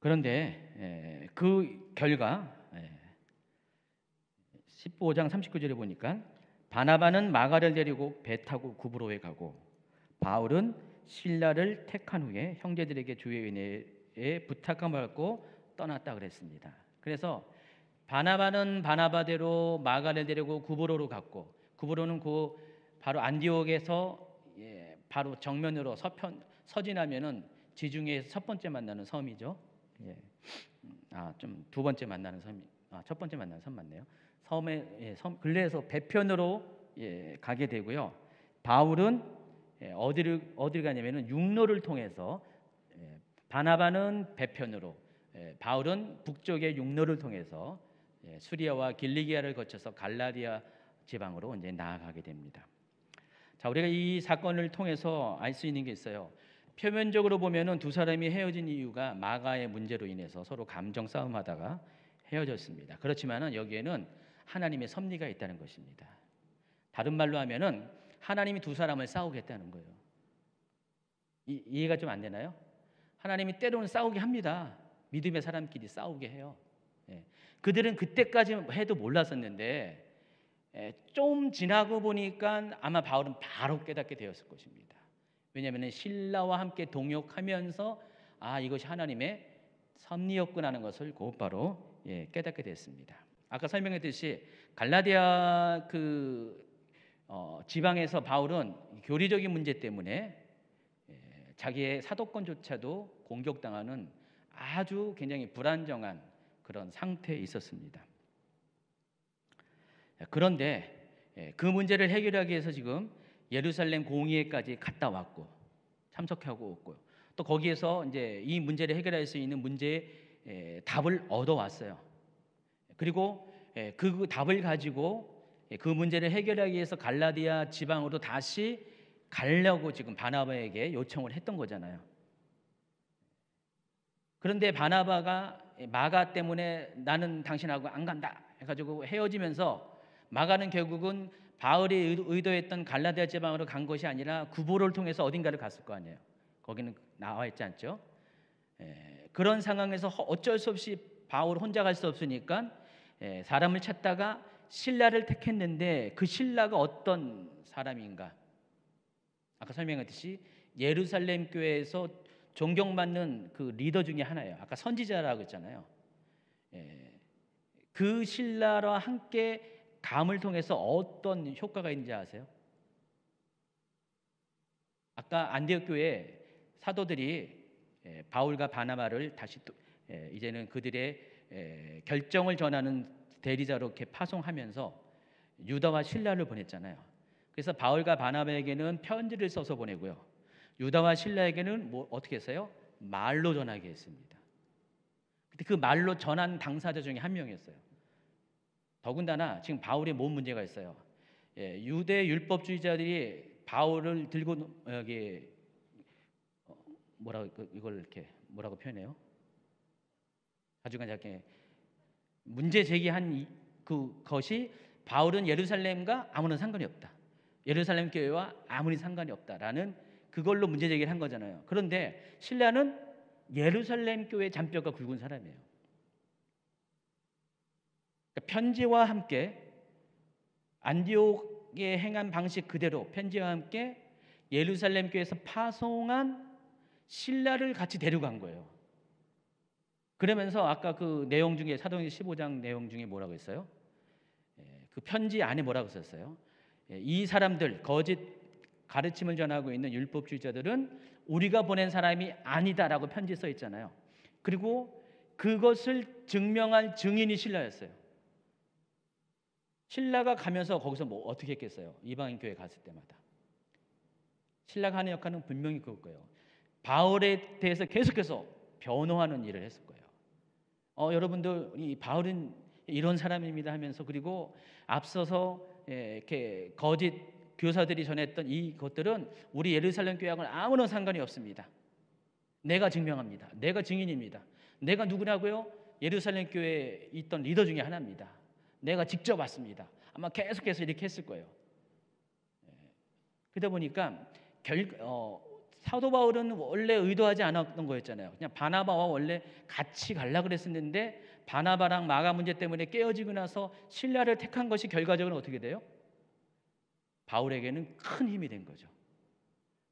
그런데 그 결과 15장 39절에 보니까 바나바는 마가를 데리고 배 타고 구브로에 가고 바울은 실라를 택한 후에 형제들에게 주의 은혜에 부탁함을 받고 떠났다 그랬습니다. 그래서 바나바는 바나바대로 마가를 데리고 구브로로 갔고, 구브로는 그 바로 안디옥에서 바로 정면으로 서진하면은 지중해에서 첫 번째 만나는 섬이죠. 좀 두 번째 만나는 섬이, 첫 번째 만나는 섬 맞네요. 섬 근래에서 배편으로 가게 되고요. 바울은 어디를 가냐면은 육로를 통해서, 바나바는 배편으로, 바울은 북쪽의 육로를 통해서 수리아와 길리기아를 거쳐서 갈라디아 지방으로 이제 나아가게 됩니다. 자, 우리가 이 사건을 통해서 알 수 있는 게 있어요. 표면적으로 보면은 두 사람이 헤어진 이유가 마가의 문제로 인해서 서로 감정 싸움하다가 헤어졌습니다. 그렇지만은 여기에는 하나님의 섭리가 있다는 것입니다. 다른 말로 하면은 하나님이 두 사람을 싸우겠다는 거예요. 이해가 좀 안 되나요? 하나님이 때로는 싸우게 합니다. 믿음의 사람끼리 싸우게 해요. 예. 그들은 그때까지 해도 몰랐었는데 좀 지나고 보니까 아마 바울은 바로 깨닫게 되었을 것입니다. 왜냐하면 신라와 함께 동역하면서 이것이 하나님의 섭리였구나 하는 것을 곧바로 깨닫게 됐습니다. 아까 설명했듯이 갈라디아 지방에서 바울은 교리적인 문제 때문에 자기의 사도권조차도 공격당하는 아주 굉장히 불안정한 그런 상태에 있었습니다. 그런데 그 문제를 해결하기 위해서 지금 예루살렘 공의회까지 갔다 왔고 참석하고 왔고요. 또 거기에서 이제 이 문제를 해결할 수 있는 문제의 답을 얻어왔어요. 그리고 그 답을 가지고 그 문제를 해결하기 위해서 갈라디아 지방으로 다시 가려고 지금 바나바에게 요청을 했던 거잖아요. 그런데 바나바가 마가 때문에 나는 당신하고 안 간다 해가지고 헤어지면서 마가는 결국은 바울이 의도했던 갈라디아 지방으로 간 것이 아니라 구보를 통해서 어딘가를 갔을 거 아니에요. 거기는 나와 있지 않죠. 그런 상황에서 어쩔 수 없이 바울 혼자 갈 수 없으니까 사람을 찾다가 신라를 택했는데 그 신라가 어떤 사람인가? 아까 설명했듯이 예루살렘 교회에서 존경받는 그 리더 중에 하나예요. 아까 선지자라고 했잖아요. 그 신라와 함께 감을 통해서 어떤 효과가 있는지 아세요? 아까 안디옥 교회 사도들이 바울과 바나바를 다시 이제는 그들의 결정을 전하는 대리자로 이렇게 파송하면서 유다와 신라를 보냈잖아요. 그래서 바울과 바나바에게는 편지를 써서 보내고요. 유다와 신라에게는 어떻게 했어요? 말로 전하게 했습니다. 근데 그 말로 전한 당사자 중에 한 명이었어요. 더군다나 지금 바울에 뭔 문제가 있어요? 유대 율법주의자들이 바울을 들고 여기 이걸 이렇게 뭐라고 표현해요? 자주간자게 문제 제기한 그것이 바울은 예루살렘과 아무런 상관이 없다. 예루살렘 교회와 아무리 상관이 없다라는 그걸로 문제 제기를 한 거잖아요. 그런데 신라는 예루살렘 교회 잔뼈가 굵은 사람이에요. 그러니까 편지와 함께 안디옥에 행한 방식 그대로 편지와 함께 예루살렘 교회에서 파송한 신라를 같이 데려간 거예요. 그러면서 아까 그 내용 중에 사도행전 15장 내용 중에 뭐라고 했어요? 그 편지 안에 뭐라고 썼어요? 이 사람들 거짓 가르침을 전하고 있는 율법주의자들은 우리가 보낸 사람이 아니다라고 편지에 써 있잖아요. 그리고 그것을 증명할 증인이 신라였어요. 신라가 가면서 거기서 뭐 어떻게 했겠어요? 이방인 교회 갔을 때마다 신라가 하는 역할은 분명히 그걸 거예요. 바울에 대해서 계속해서 변호하는 일을 했을 거예요. 여러분들 이 바울은 이런 사람입니다 하면서 그리고 앞서서 이렇게 거짓 교사들이 전했던 이것들은 우리 예루살렘 교회하고는 아무런 상관이 없습니다. 내가 증명합니다. 내가 증인입니다. 내가 누구냐고요? 예루살렘 교회에 있던 리더 중에 하나입니다. 내가 직접 왔습니다. 아마 계속해서 이렇게 했을 거예요. 그러다 보니까 사도 바울은 원래 의도하지 않았던 거였잖아요. 그냥 바나바와 원래 같이 가려고 그랬었는데 바나바랑 마가 문제 때문에 깨어지고 나서 신라를 택한 것이 결과적으로 어떻게 돼요? 바울에게는 큰 힘이 된 거죠.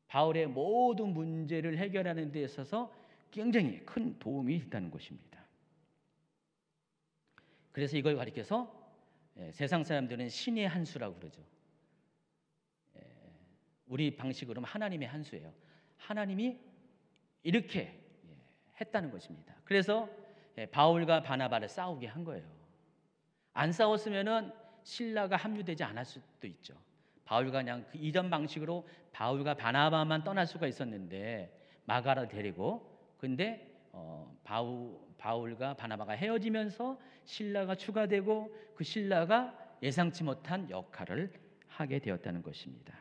바울의 모든 문제를 해결하는 데 있어서 굉장히 큰 도움이 됐다는 것입니다. 그래서 이걸 가리켜서 세상 사람들은 신의 한 수라고 그러죠. 우리 방식으로는 하나님의 한 수예요. 하나님이 이렇게 했다는 것입니다. 그래서 바울과 바나바를 싸우게 한 거예요. 안 싸웠으면은 신라가 합류되지 않을 수도 있죠. 바울과 그냥 이전 방식으로 바울과 바나바만 떠날 수가 있었는데 마가를 데리고 근데 바울과 바나바가 헤어지면서 신라가 추가되고 그 신라가 예상치 못한 역할을 하게 되었다는 것입니다.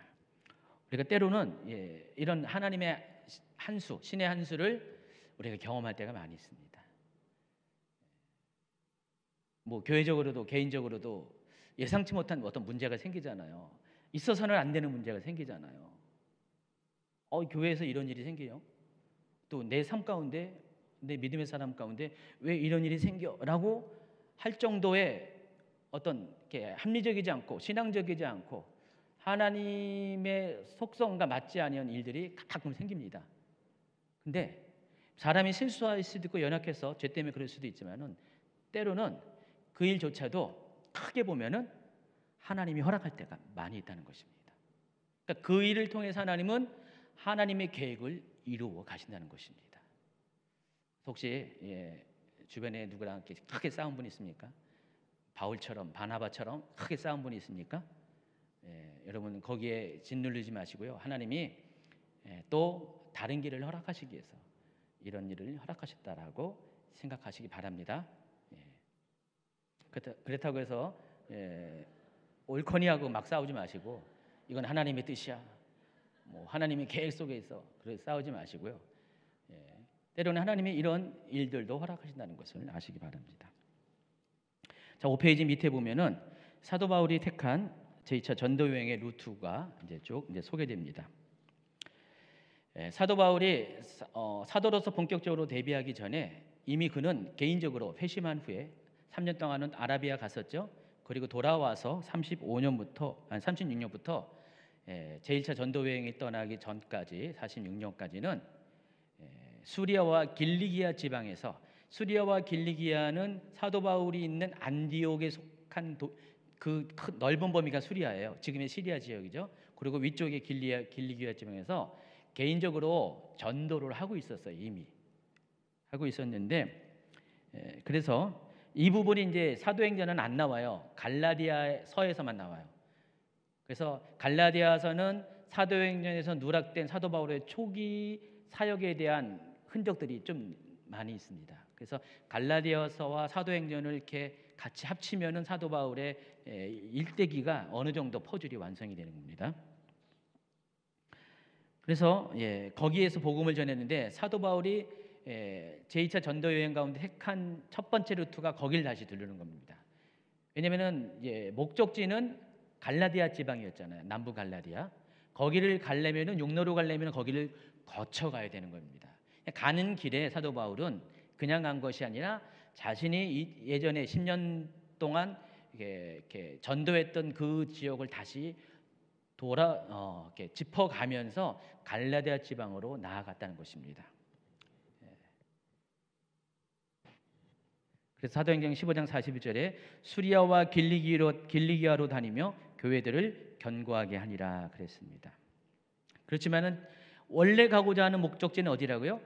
우리가 때로는 이런 하나님의 한 수, 신의 한 수를 우리가 경험할 때가 많이 있습니다. 뭐 교회적으로도 개인적으로도 예상치 못한 어떤 문제가 생기잖아요. 있어서는 안 되는 문제가 생기잖아요. 교회에서 이런 일이 생겨요. 또 내 삶 가운데 내 믿음의 사람 가운데 왜 이런 일이 생겨라고 할 정도의 어떤 이렇게 합리적이지 않고 신앙적이지 않고 하나님의 속성과 맞지 않은 일들이 가끔 생깁니다. 근데 사람이 실수할 수도 있고 연약해서 죄 때문에 그럴 수도 있지만은 때로는 그 일조차도 크게 보면은 하나님이 허락할 때가 많이 있다는 것입니다. 그러니까 그 일을 통해서 하나님은 하나님의 계획을 이루어 가신다는 것입니다. 혹시 주변에 누구랑 이렇게 크게 싸운 분 있습니까? 바울처럼 바나바처럼 크게 싸운 분이 있습니까? 여러분 거기에 짓누르지 마시고요. 하나님이 또 다른 길을 허락하시기 위해서 이런 일을 허락하셨다라고 생각하시기 바랍니다. 그렇다고 해서 옳거니하고 막 싸우지 마시고 이건 하나님의 뜻이야, 뭐 하나님의 계획 속에서 싸우지 마시고요. 때로는 하나님이 이런 일들도 허락하신다는 것을 아시기 바랍니다. 자, 5페이지 밑에 보면은 사도 바울이 택한 제2차 전도 여행의 루트가 쭉 소개됩니다. 사도 바울이 사도로서 본격적으로 데뷔하기 전에 이미 그는 개인적으로 회심한 후에 3년 동안은 아라비아 갔었죠. 그리고 돌아와서 36년부터 제1차 전도 여행이 떠나기 전까지 46년까지는 수리아와 길리기아 지방에서, 수리아와 길리기아는 사도 바울이 있는 안디옥에 속한 그 넓은 범위가 수리아예요. 지금의 시리아 지역이죠. 그리고 위쪽에 길리기아 지방에서 개인적으로 전도를 하고 있었어요. 이미 하고 있었는데, 그래서 이 부분이 이제 사도행전은 안 나와요. 갈라디아서에서만 나와요. 그래서 갈라디아서는 사도행전에서 누락된 사도 바울의 초기 사역에 대한 흔적들이 좀 많이 있습니다. 그래서 갈라디아서와 사도행전을 이렇게 같이 합치면은 사도 바울의 일대기가 어느 정도 퍼즐이 완성이 되는 겁니다. 그래서 거기에서 복음을 전했는데 사도 바울이 제2차 전도 여행 가운데 택한 첫 번째 루트가 거길 다시 들르는 겁니다. 왜냐면은 목적지는 갈라디아 지방이었잖아요. 남부 갈라디아. 거기를 가려면은 육로로 가려면은 거기를 거쳐 가야 되는 겁니다. 가는 길에 사도 바울은 그냥 간 것이 아니라 자신이 예전에 10년 동안 이렇게 전도했던 그 지역을 다시 이렇게 짚어가면서 갈라디아 지방으로 나아갔다는 것입니다. 그래서 사도행전 15장 41절에 수리아와 길리기아로 다니며 교회들을 견고하게 하니라 그랬습니다. 그렇지만은 원래 가고자 하는 목적지는 어디라고요?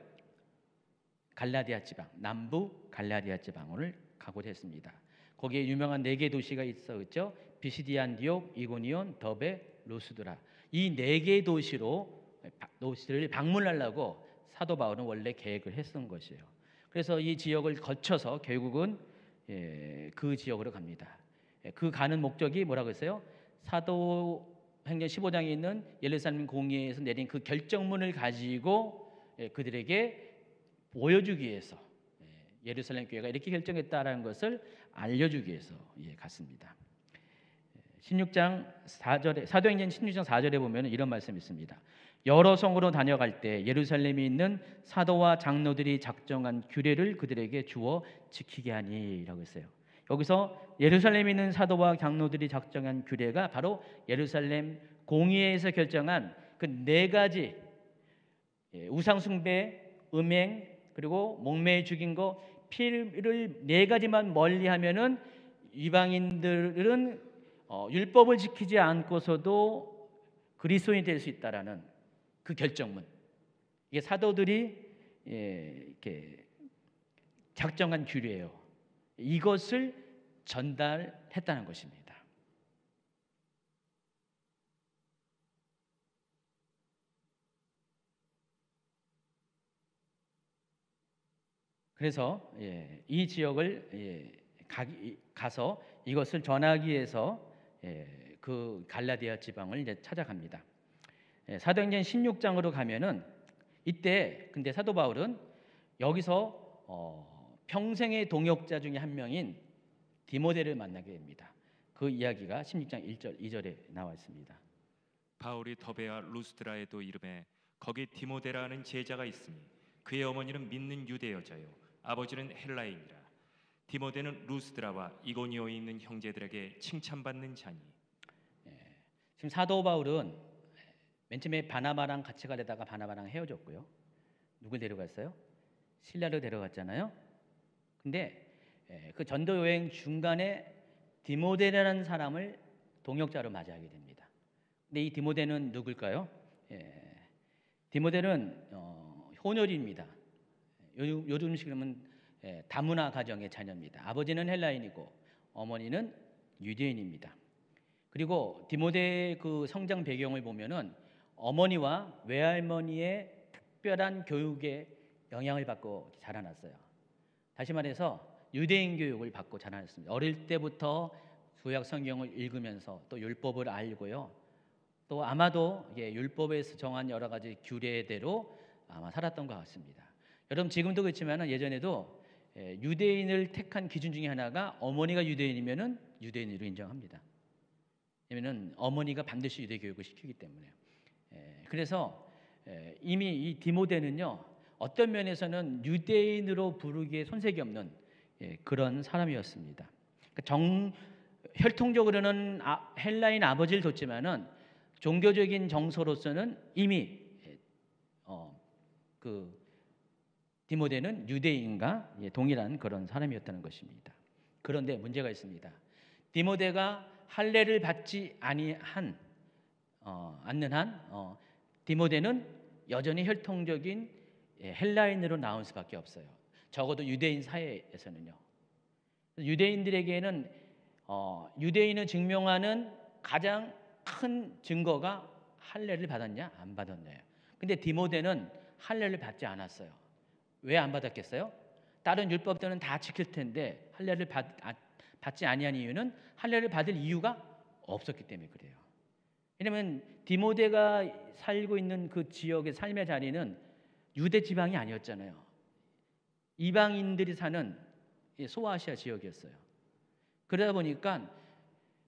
갈라디아 지방, 남부 갈라디아 지방을 가고자 했습니다. 거기에 유명한 4개 도시가 있었죠. 비시디 안디옥, 이고니온, 더베, 루스드라. 이 4개 도시를 방문하려고 사도 바울은 원래 계획을 했던 것이에요. 그래서 이 지역을 거쳐서 결국은 그 지역으로 갑니다. 그 가는 목적이 뭐라고 했어요? 사도행전 15장에 있는 예루살렘 공회에서 내린 그 결정문을 가지고 그들에게 보여주기 위해서, 예루살렘 교회가 이렇게 결정했다라는 것을 알려주기 위해서 갔습니다. 16장 4절에, 사도행전 16장 4절에 보면 이런 말씀이 있습니다. 여러 성으로 다녀갈 때 예루살렘에 있는 사도와 장로들이 작정한 규례를 그들에게 주어 지키게 하니라고 했어요. 여기서 예루살렘에 있는 사도와 장로들이 작정한 규례가 바로 예루살렘 공의회에서 결정한 그 4가지 우상 숭배, 음행, 그리고 목매에 죽인 거, 피를 4가지만 멀리하면은 이방인들은 율법을 지키지 않고서도 그리스도인이 될 수 있다라는 그 결정문. 이게 사도들이 이렇게 작정한 규례예요. 이것을 전달했다는 것입니다. 그래서 이 지역을 가서 이것을 전하기 위해서 그 갈라디아 지방을 이제 찾아갑니다. 사도행전 16장으로 가면은 이때 근데 사도 바울은 여기서 평생의 동역자 중에 한 명인 디모데를 만나게 됩니다. 그 이야기가 16장 1절 2절에 나와 있습니다. 바울이 더베와 루스드라에도 이르매 거기 디모데라는 제자가 있으니 그의 어머니는 믿는 유대 여자요 아버지는 헬라인이라. 디모데는 루스드라와 이고니오에 있는 형제들에게 칭찬받는 자니. 지금 사도 바울은 맨 처음에 바나바랑 같이 가려다가 바나바랑 헤어졌고요. 누굴 데려갔어요? 실라를 데려갔잖아요. 근데 그 전도 여행 중간에 디모데라는 사람을 동역자로 맞이하게 됩니다. 근데 이 디모데는 누굴까요? 디모데는 혼혈입니다. 요즘식으로는 다문화 가정의 자녀입니다. 아버지는 헬라인이고 어머니는 유대인입니다. 그리고 디모데의 그 성장 배경을 보면은 어머니와 외할머니의 특별한 교육에 영향을 받고 자라났어요. 다시 말해서 유대인 교육을 받고 자라났습니다. 어릴 때부터 구약 성경을 읽으면서 또 율법을 알고요. 또 아마도 율법에서 정한 여러 가지 규례대로 아마 살았던 것 같습니다. 여러분 지금도 그렇지만 예전에도 유대인을 택한 기준 중에 하나가 어머니가 유대인이면은 유대인으로 인정합니다. 왜냐하면 어머니가 반드시 유대 교육을 시키기 때문에. 그래서 이미 이 디모데는요 어떤 면에서는 유대인으로 부르기에 손색이 없는 그런 사람이었습니다. 혈통적으로는 헬라인 아버지를 뒀지만은 종교적인 정서로서는 이미 그 디모데는 유대인과 동일한 그런 사람이었다는 것입니다. 그런데 문제가 있습니다. 디모데가 할례를 받지 않는 한 디모데는 여전히 혈통적인 헬라인으로 나올 수밖에 없어요. 적어도 유대인 사회에서는요. 유대인들에게는 유대인을 증명하는 가장 큰 증거가 할례를 받았냐 안 받았냐예요. 근데 디모데는 할례를 받지 않았어요. 왜 안 받았겠어요? 다른 율법들은 다 지킬 텐데 할례를 받지 아니한 이유는 할례를 받을 이유가 없었기 때문에 그래요. 왜냐하면 디모데가 살고 있는 그 지역의 삶의 자리는 유대 지방이 아니었잖아요. 이방인들이 사는 소아시아 지역이었어요. 그러다 보니까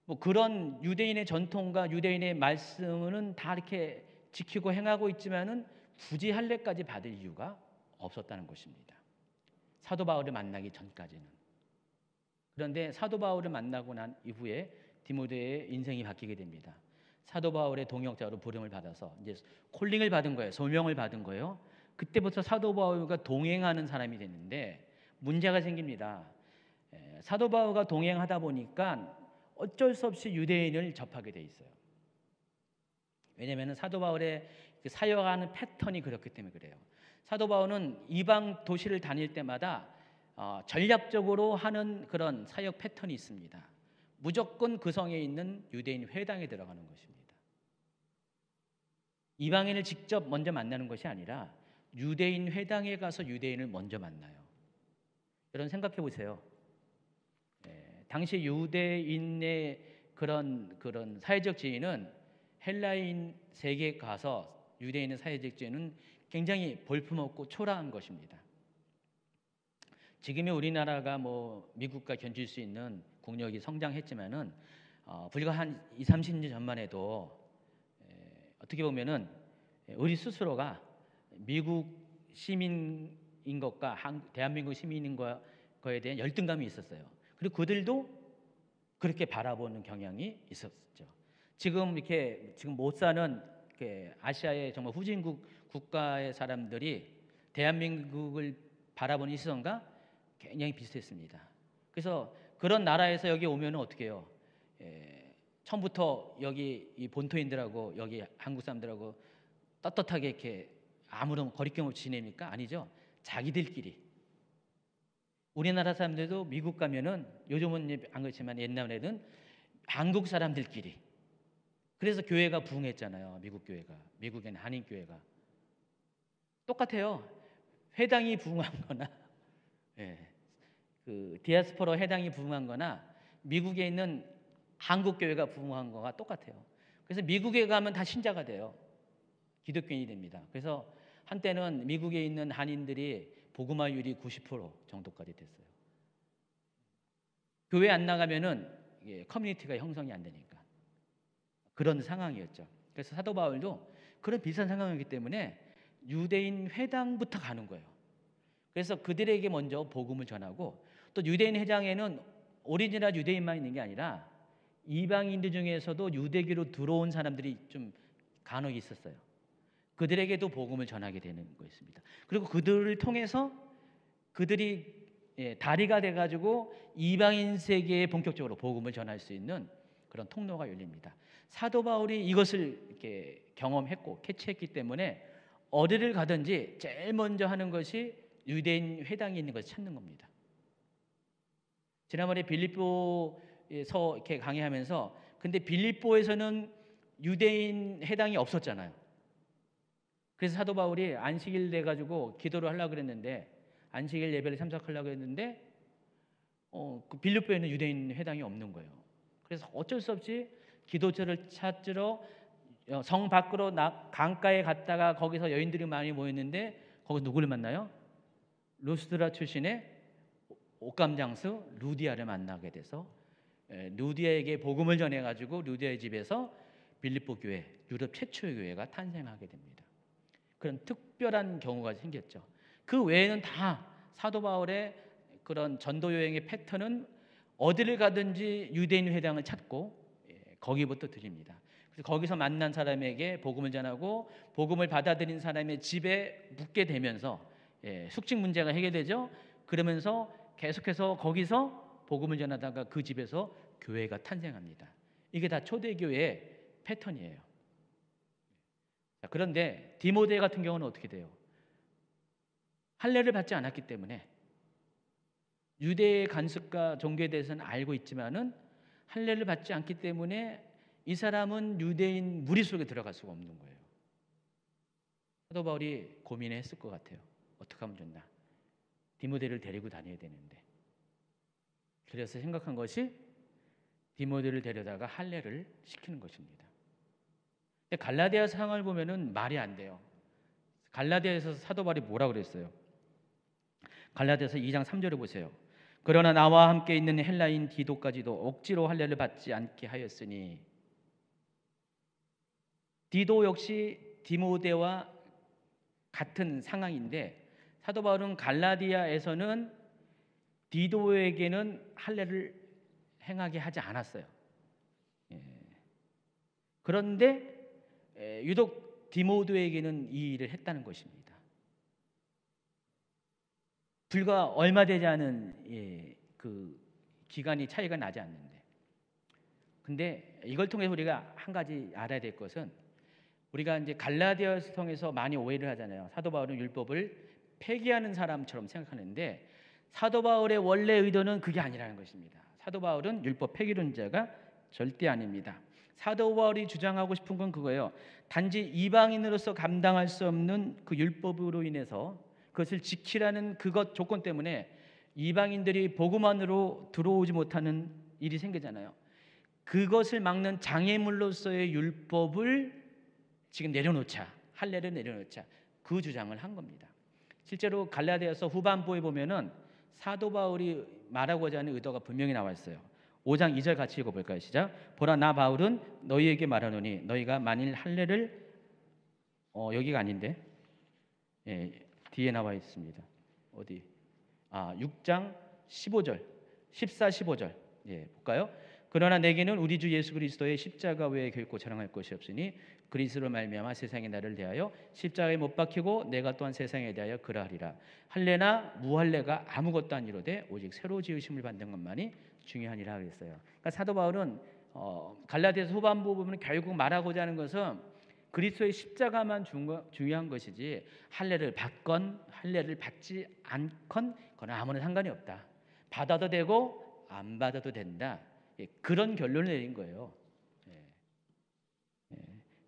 뭐 그런 유대인의 전통과 유대인의 말씀은 다 이렇게 지키고 행하고 있지만은 굳이 할례까지 받을 이유가 없었다는 것입니다. 사도 바울을 만나기 전까지는. 그런데 사도 바울을 만나고 난 이후에 디모데의 인생이 바뀌게 됩니다. 사도 바울의 동역자로 부름을 받아서 이제 콜링을 받은 거예요. 소명을 받은 거예요. 그때부터 사도 바울과 동행하는 사람이 됐는데 문제가 생깁니다. 사도 바울과 동행하다 보니까 어쩔 수 없이 유대인을 접하게 돼 있어요. 왜냐하면 사도 바울의 사역하는 패턴이 그렇기 때문에 그래요. 사도 바울은 이방 도시를 다닐 때마다 전략적으로 하는 그런 사역 패턴이 있습니다. 무조건 그 성에 있는 유대인 회당에 들어가는 것입니다. 이방인을 직접 먼저 만나는 것이 아니라 유대인 회당에 가서 유대인을 먼저 만나요. 여러분 생각해 보세요. 당시 유대인의 그런 사회적 지위는 헬라인 세계에 가서 유대인의 사회적 지위는 굉장히 볼품없고 초라한 것입니다. 지금의 우리나라가 뭐 미국과 견줄 수 있는 국력이 성장했지만은 불과 한 20-30년 전만 해도 어떻게 보면은 우리 스스로가 미국 시민인 것과 대한민국 시민인 거에 대한 열등감이 있었어요. 그리고 그들도 그렇게 바라보는 경향이 있었죠. 지금 못 사는 아시아의 정말 후진국 국가의 사람들이 대한민국을 바라보는 시선과 굉장히 비슷했습니다. 그래서 그런 나라에서 여기 오면 어떻게 해요? 처음부터 여기 이 본토인들하고 여기 한국 사람들하고 떳떳하게 이렇게 아무런 거리낌 없이 지냅니까? 아니죠. 자기들끼리. 우리나라 사람들도 미국 가면은 요즘은 안 그렇지만 옛날에는 한국 사람들끼리. 그래서 교회가 부흥했잖아요. 미국 교회가. 미국에는 한인 교회가. 똑같아요. 회당이 부흥한 거나 그 디아스포라 회당이 부흥한 거나 미국에 있는 한국 교회가 부흥한 거가 똑같아요. 그래서 미국에 가면 다 신자가 돼요. 기독교인이 됩니다. 그래서 한때는 미국에 있는 한인들이 복음화율이 90% 정도까지 됐어요. 교회 안 나가면은 커뮤니티가 형성이 안 되니까 그런 상황이었죠. 그래서 사도 바울도 그런 비슷한 상황이기 때문에 유대인 회당부터 가는 거예요. 그래서 그들에게 먼저 복음을 전하고, 또 유대인 회당에는 오리지널 유대인만 있는 게 아니라 이방인들 중에서도 유대교로 들어온 사람들이 좀 간혹 있었어요. 그들에게도 복음을 전하게 되는 것입니다. 그리고 그들을 통해서 그들이 다리가 돼가지고 이방인 세계에 본격적으로 복음을 전할 수 있는 그런 통로가 열립니다. 사도 바울이 이것을 이렇게 경험했고 캐치했기 때문에 어디를 가든지 제일 먼저 하는 것이 유대인 회당이 있는 것을 찾는 겁니다. 지난번에 빌립보에서 이렇게 강의하면서, 근데 빌립보에서는 유대인 회당이 없었잖아요. 그래서 사도 바울이 안식일 돼 가지고 기도를 하려고 그랬는데, 안식일 예배를 참석하려고 했는데 그 빌립보에는 유대인 회당이 없는 거예요. 그래서 어쩔 수 없이 기도처를 찾으러 성 밖으로 강가에 갔다가 거기서 여인들이 많이 모였는데, 거기 누구를 만나요? 루스드라 출신의 옷감장수 루디아를 만나게 돼서 루디아에게 복음을 전해가지고 루디아의 집에서 빌립보 교회, 유럽 최초의 교회가 탄생하게 됩니다. 그런 특별한 경우가 생겼죠. 그 외에는 다 사도 바울의 그런 전도 여행의 패턴은 어디를 가든지 유대인 회당을 찾고 거기부터 드립니다. 그래서 거기서 만난 사람에게 복음을 전하고, 복음을 받아들인 사람의 집에 묵게 되면서 숙식 문제가 해결되죠. 그러면서 계속해서 거기서 복음을 전하다가 그 집에서 교회가 탄생합니다. 이게 다 초대교회의 패턴이에요. 그런데 디모데 같은 경우는 어떻게 돼요? 할례를 받지 않았기 때문에 유대의 간습과 종교에 대해서는 알고 있지만은 할례를 받지 않기 때문에 이 사람은 유대인 무리 속에 들어갈 수가 없는 거예요. 사도 바울이 고민했을 것 같아요. 어떻게 하면 좋나? 디모데를 데리고 다녀야 되는데. 그래서 생각한 것이 디모데를 데려다가 할례를 시키는 것입니다. 근데 갈라디아 상황을 보면은 말이 안 돼요. 갈라디아에서 사도 바울이 뭐라고 그랬어요? 갈라디아서 2장 3절을 보세요. 그러나 나와 함께 있는 헬라인 디도까지도 억지로 할례를 받지 않게 하였으니. 디도 역시 디모데와 같은 상황인데, 사도 바울은 갈라디아에서는 디도에게는 할례를 행하게 하지 않았어요. 그런데 유독 디모데에게는 이 일을 했다는 것입니다. 불과 얼마 되지 않은 그 기간이 차이가 나지 않는데, 근데 이걸 통해서 우리가 한 가지 알아야 될 것은, 우리가 이제 갈라디아서 통해서 많이 오해를 하잖아요. 사도 바울은 율법을 폐기하는 사람처럼 생각하는데, 사도 바울의 원래 의도는 그게 아니라는 것입니다. 사도 바울은 율법 폐기론자가 절대 아닙니다. 사도 바울이 주장하고 싶은 건 그거예요. 단지 이방인으로서 감당할 수 없는 그 율법으로 인해서 그것을 지키라는 그것 조건 때문에 이방인들이 복음 안으로 들어오지 못하는 일이 생기잖아요. 그것을 막는 장애물로서의 율법을 지금 내려놓자, 할례를 내려놓자, 그 주장을 한 겁니다. 실제로 갈라디아서 후반부에 보면은 사도 바울이 말하고자 하는 의도가 분명히 나와 있어요. 5장 2절 같이 읽어볼까요? 시작. 보라, 나 바울은 너희에게 말하노니 너희가 만일 할례를 여기가 아닌데 뒤에 나와 있습니다. 어디? 6장 15절, 14, 15절 볼까요? 그러나 내게는 우리 주 예수 그리스도의 십자가 외에 결코 자랑할 것이 없으니 그리스도로 말미암아 세상이 나를 대하여 십자가에 못 박히고 내가 또한 세상에 대하여 그러하리라. 할례나 무할례가 아무것도 아니로되 오직 새로 지으심을 받는 것만이 중요하니라 그랬어요. 그러니까 사도 바울은 갈라디아서 후반부 부분은 결국 말하고자 하는 것은 그리스도의 십자가만 중요한 것이지, 할례를 받건 할례를 받지 않건 그건 아무런 상관이 없다. 받아도 되고 안 받아도 된다. 그런 결론을 내린 거예요.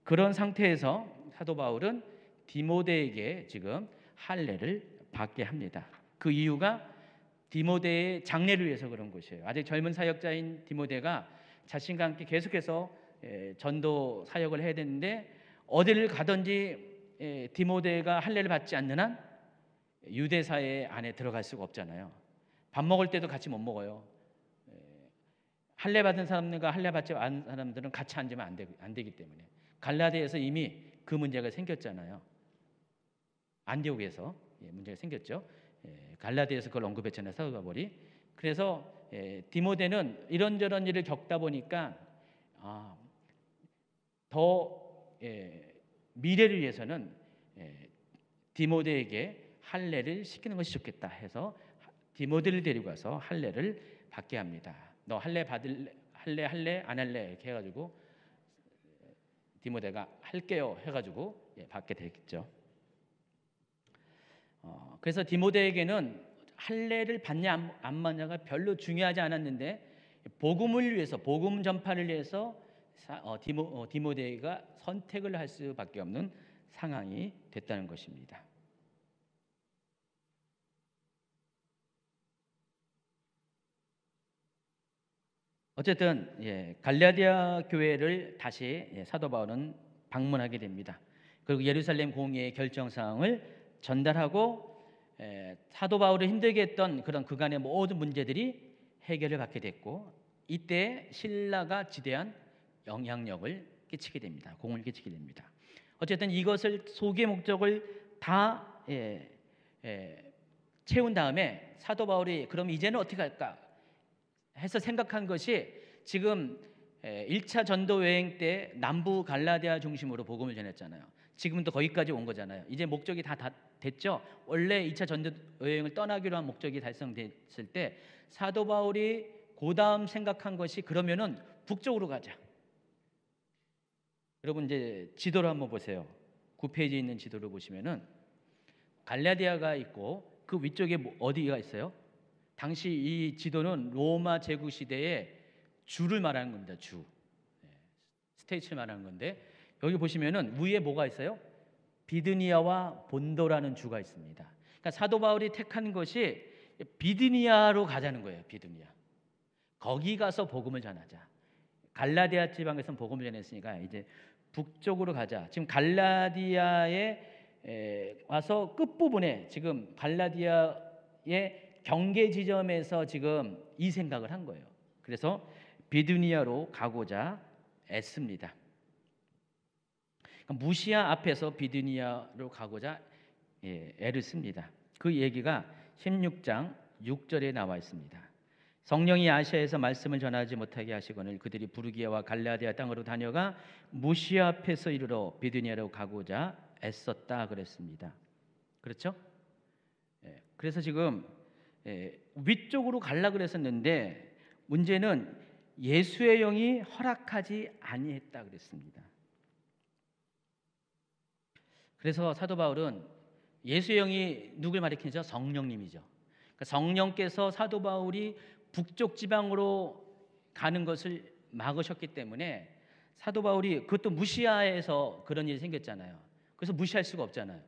그런 상태에서 사도 바울은 디모데에게 지금 할례를 받게 합니다. 그 이유가 디모데의 장래를 위해서 그런 것이에요. 아직 젊은 사역자인 디모데가 자신과 함께 계속해서 전도 사역을 해야 되는데, 어디를 가든지 디모데가 할례를 받지 않는 한 유대 사회 안에 들어갈 수가 없잖아요. 밥 먹을 때도 같이 못 먹어요. 할례 받은 사람들과 할례 받지 않은 사람들은 같이 앉으면 안 되기 때문에. 갈라디아에서 이미 그 문제가 생겼잖아요. 안디옥에서 문제가 생겼죠. 갈라디아에서 그걸 언급했잖아요, 사도 바울이. 그래서 디모데는 이런저런 일을 겪다 보니까 더 미래를 위해서는 디모데에게 할례를 시키는 것이 좋겠다 해서 디모데를 데리고 가서 할례를 받게 합니다. 너 할례 받을래? 할례 안 할래? 이렇게 해가지고 디모데가 할게요 해가지고 받게 됐죠. 그래서 디모데에게는 할례를 받냐 안 받냐가 별로 중요하지 않았는데 복음을 위해서, 복음 전파를 위해서 디모데가 선택을 할 수밖에 없는 상황이 됐다는 것입니다. 어쨌든 갈라디아 교회를 다시 사도 바울은 방문하게 됩니다. 그리고 예루살렘 공의의 결정 사항을 전달하고 사도 바울을 힘들게 했던 그런 그간의 모든 문제들이 해결을 받게 됐고, 이때 신라가 지대한 영향력을 끼치게 됩니다. 공을 끼치게 됩니다. 어쨌든 이것을 소기의 목적을 다 채운 다음에 사도 바울이 그럼 이제는 어떻게 할까 해서 생각한 것이, 지금 1차 전도 여행 때 남부 갈라디아 중심으로 복음을 전했잖아요. 지금도 거기까지 온 거잖아요. 이제 목적이 다 됐죠. 원래 2차 전도 여행을 떠나기로 한 목적이 달성됐을 때 사도 바울이 그 다음 생각한 것이, 그러면은 북쪽으로 가자. 여러분 이제 지도를 한번 보세요. 9페이지에 있는 지도를 보시면은 갈라디아가 있고 그 위쪽에 어디가 있어요? 당시 이 지도는 로마 제국 시대의 주를 말하는 겁니다. 주, 스테이츠를 말하는 건데, 여기 보시면은 위에 뭐가 있어요? 비드니아와 본도라는 주가 있습니다. 그러니까 사도 바울이 택한 것이 비드니아로 가자는 거예요. 비드니아. 거기 가서 복음을 전하자. 갈라디아 지방에서는 복음을 전했으니까 이제 북쪽으로 가자. 지금 갈라디아에 와서 끝부분에 지금 갈라디아의 경계 지점에서 지금 이 생각을 한 거예요. 그래서 비두니아로 가고자 애씁니다. 그러니까 무시아 앞에서 비두니아로 가고자 애를 씁니다. 그 얘기가 16장 6절에 나와 있습니다. 성령이 아시아에서 말씀을 전하지 못하게 하시거늘 그들이 부르기아와 갈라디아 땅으로 다녀가 무시아 앞에서 이르러 비두니아로 가고자 애썼다 그랬습니다. 그렇죠? 그래서 지금 위쪽으로 가려고 그랬었는데 문제는 예수의 영이 허락하지 아니했다 그랬습니다. 그래서 사도 바울은 예수의 영이 누굴 가리키죠? 성령님이죠. 그러니까 성령께서 사도 바울이 북쪽 지방으로 가는 것을 막으셨기 때문에 사도 바울이, 그것도 무시아에서 그런 일이 생겼잖아요. 그래서 무시할 수가 없잖아요.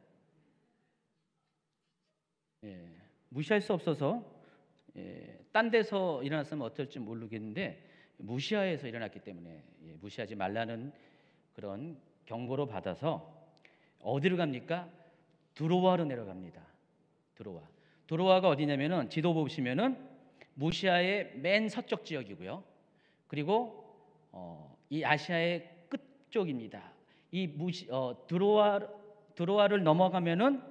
무시할 수 없어서 딴 데서 일어났으면 어떨지 모르겠는데 무시아에서 일어났기 때문에 무시하지 말라는 그런 경고로 받아서 어디로 갑니까? 드로아로 내려갑니다. 드로아가 어디냐면은 지도 보시면은 무시아의 맨 서쪽 지역이고요. 그리고 이 아시아의 끝쪽입니다. 이 드로아를 넘어가면은